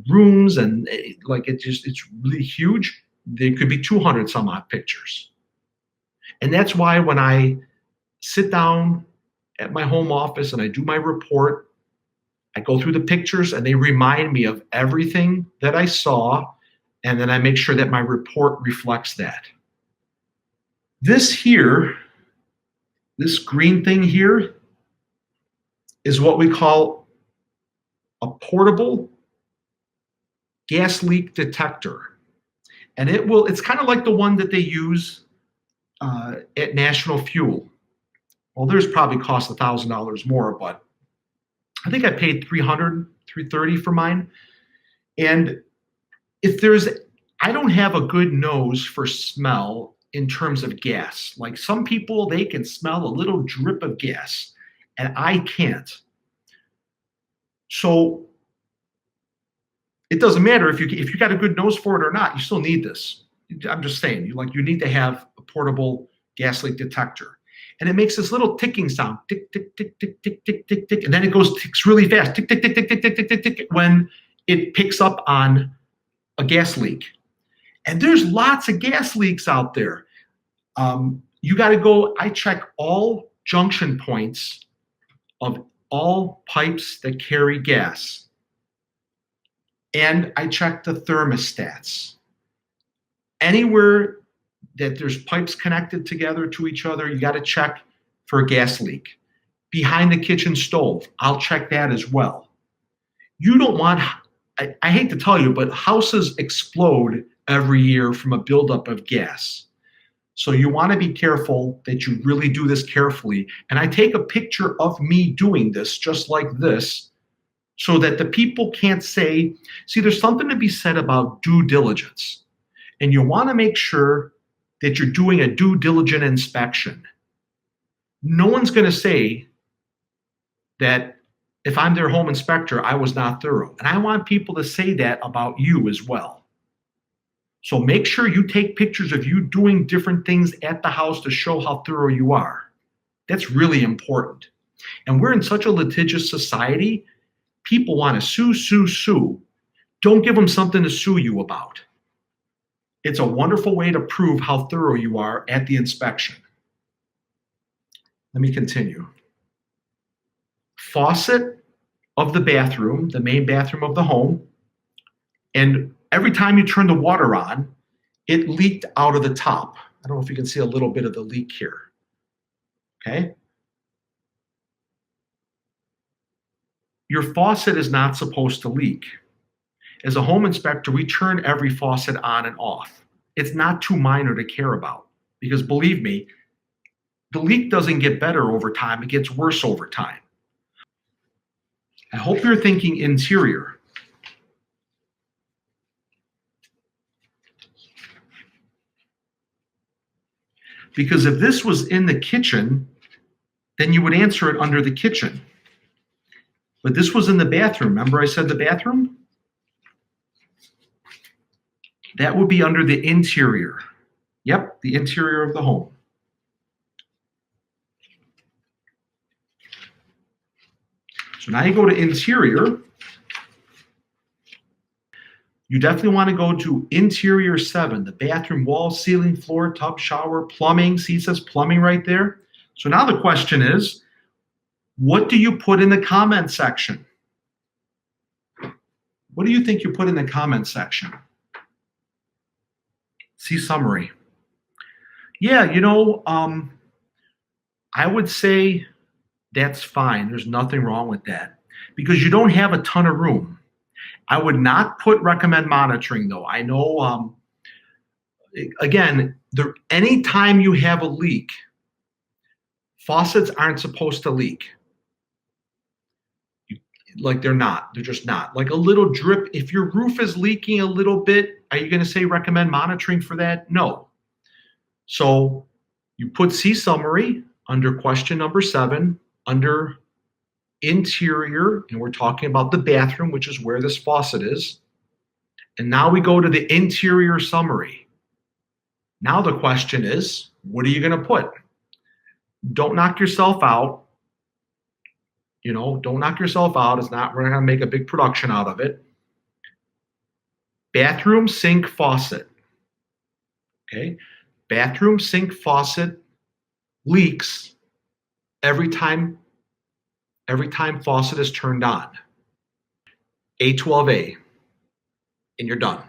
rooms and it's really huge, there could be 200 some odd pictures. And that's why when I sit down at my home office and I do my report, I go through the pictures and they remind me of everything that I saw, and then I make sure that my report reflects that. This here, this green thing here, is what we call a portable gas leak detector. And it's kind of like the one that they use at National Fuel. Well, theirs probably cost $1,000 more, but I think I paid $330 for mine. And I don't have a good nose for smell in terms of gas. Like some people, they can smell a little drip of gas, and I can't. So it doesn't matter if you got a good nose for it or not. You still need this. I'm just saying, you need to have a portable gas leak detector. And it makes this little ticking sound, tick, tick, tick, tick, tick, tick, tick, tick, and then it ticks really fast, tick, tick, tick, tick, tick, tick, tick, tick, when it picks up on a gas leak. And there's lots of gas leaks out there. You got to go, I check all junction points of all pipes that carry gas. And I check the thermostats. Anywhere that there's pipes connected together to each other, you got to check for a gas leak. Behind the kitchen stove, I'll check that as well. You don't want, I hate to tell you, but houses explode every year from a buildup of gas. So you want to be careful that you really do this carefully. And I take a picture of me doing this just like this so that the people can't say, see, there's something to be said about due diligence. And you want to make sure that you're doing a due diligent inspection. No one's going to say that if I'm their home inspector, I was not thorough. And I want people to say that about you as well. So make sure you take pictures of you doing different things at the house to show how thorough you are. That's really important. And we're in such a litigious society, people want to sue, sue, sue. Don't give them something to sue you about. It's a wonderful way to prove how thorough you are at the inspection. Let me continue. Faucet of the bathroom, the main bathroom of the home, and every time you turn the water on, it leaked out of the top. I don't know if you can see a little bit of the leak here. Okay? Your faucet is not supposed to leak. As a home inspector, we turn every faucet on and off. It's not too minor to care about because believe me, the leak doesn't get better over time, it gets worse over time. I hope you're thinking interior. Because if this was in the kitchen, then you would answer it under the kitchen. But this was in the bathroom. Remember I said the bathroom? That would be under the interior. Yep, the interior of the home. So now you go to interior. You definitely want to go to interior 7, the bathroom wall, ceiling, floor, tub, shower, plumbing. See, it says plumbing right there. So now the question is, what do you put in the comment section? What do you think you put in the comment section? See summary. Yeah, you know, I would say that's fine. There's nothing wrong with that because you don't have a ton of room. I would not put recommend monitoring though. I know, again, anytime you have a leak, faucets aren't supposed to leak. Like they're not, they're just not. Like a little drip, if your roof is leaking a little bit, are you gonna say recommend monitoring for that? No. So you put see summary under question number 7, under interior, and we're talking about the bathroom, which is where this faucet is. And now we go to the interior summary. Now the question is, what are you going to put? Don't knock yourself out. You know, don't knock yourself out. It's not, we're not going to make a big production out of it. Bathroom sink faucet. Okay. Bathroom sink faucet leaks every time faucet is turned on. A12A, and you're done.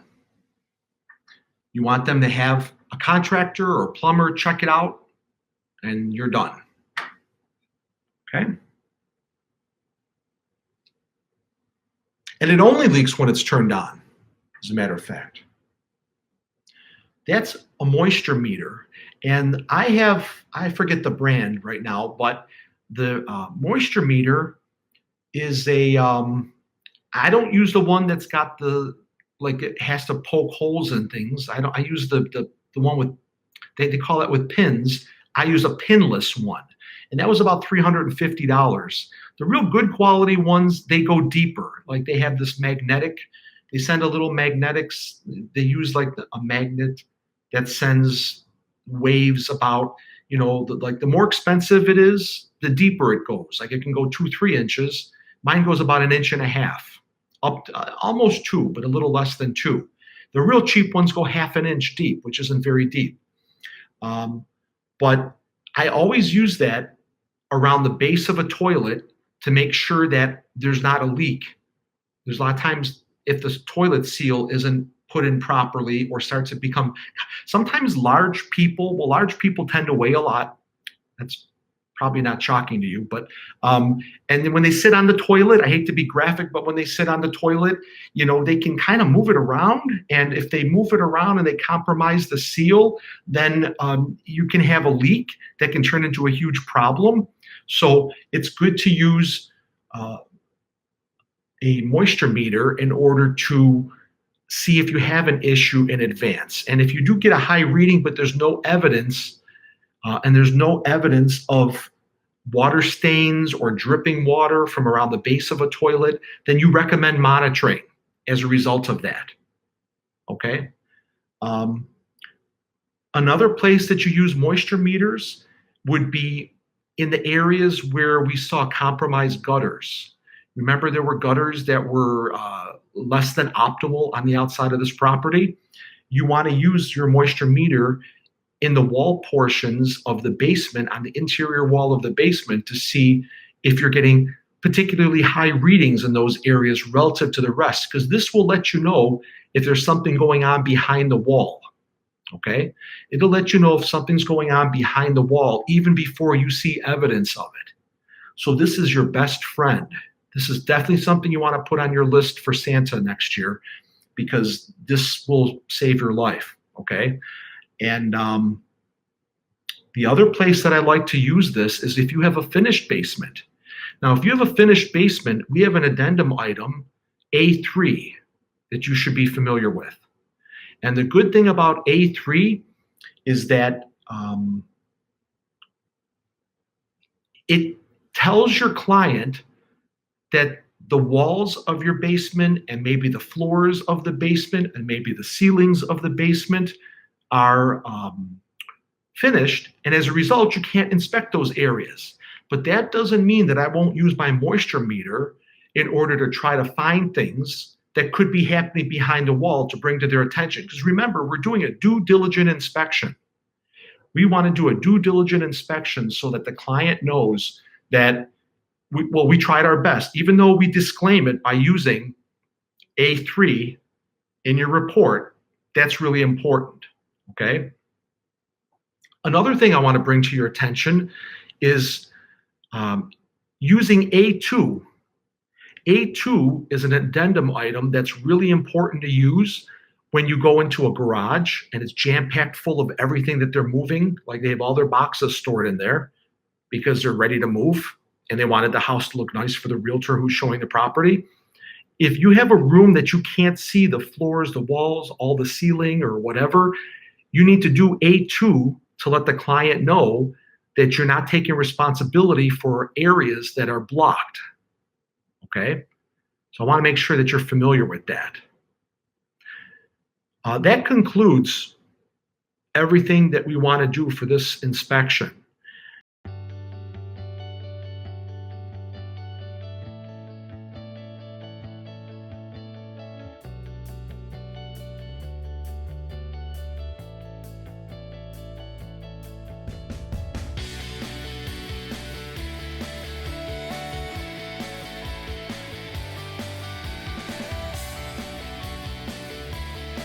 You want them to have a contractor or a plumber check it out, and you're done. Okay? And it only leaks when it's turned on, as a matter of fact. That's a moisture meter. And I forget the brand right now, but the moisture meter is a, I don't use the one that's got the, like it has to poke holes in things. I use the one with, they call it with pins. I use a pinless one. And that was about $350. The real good quality ones, they go deeper. Like they have this magnetic, they send a little magnetics. They use like a magnet that sends waves about, you know, like the more expensive it is, the deeper it goes. Like it can go 2-3 inches. Mine goes about 1.5 inches, up to, almost 2, but a little less than 2. The real cheap ones go 1/2 inch deep, which isn't very deep. But I always use that around the base of a toilet to make sure that there's not a leak. There's a lot of times if the toilet seal isn't put in properly or starts to become, sometimes large people tend to weigh a lot. That's probably not shocking to you, but and then when they sit on the toilet, I hate to be graphic, but when they sit on the toilet, they can kind of move it around. And if they move it around and they compromise the seal, then you can have a leak that can turn into a huge problem. So it's good to use a moisture meter in order to see if you have an issue in advance. And if you do get a high reading, but there's no evidence, and there's no evidence of water stains or dripping water from around the base of a toilet, then you recommend monitoring as a result of that. Okay? Another place that you use moisture meters would be in the areas where we saw compromised gutters. Remember, there were gutters that were less than optimal on the outside of this property. You want to use your moisture meter in the wall portions of the basement, on the interior wall of the basement, to see if you're getting particularly high readings in those areas relative to the rest, because this will let you know if there's something going on behind the wall. Okay? It'll let you know if something's going on behind the wall even before you see evidence of it. So this is your best friend. This is definitely something you want to put on your list for Santa next year, because this will save your life. Okay? And the other place that I like to use this is if you have a finished basement. Now, if you have a finished basement, we have an addendum item, A3, that you should be familiar with. And the good thing about A3 is that it tells your client that the walls of your basement and maybe the floors of the basement and maybe the ceilings of the basement are finished, and as a result, you can't inspect those areas. But that doesn't mean that I won't use my moisture meter in order to try to find things that could be happening behind the wall to bring to their attention. Because remember, we're doing a due diligent inspection. We want to do a due diligent inspection so that the client knows that we tried our best, even though we disclaim it by using A3 in your report. That's really important. Okay. Another thing I want to bring to your attention is using A2. A2 is an addendum item that's really important to use when you go into a garage and it's jam-packed full of everything that they're moving, like they have all their boxes stored in there because they're ready to move and they wanted the house to look nice for the realtor who's showing the property. If you have a room that you can't see the floors, the walls, all the ceiling or whatever, you need to do A2 to let the client know that you're not taking responsibility for areas that are blocked. Okay? So I want to make sure that you're familiar with that. That concludes everything that we want to do for this inspection.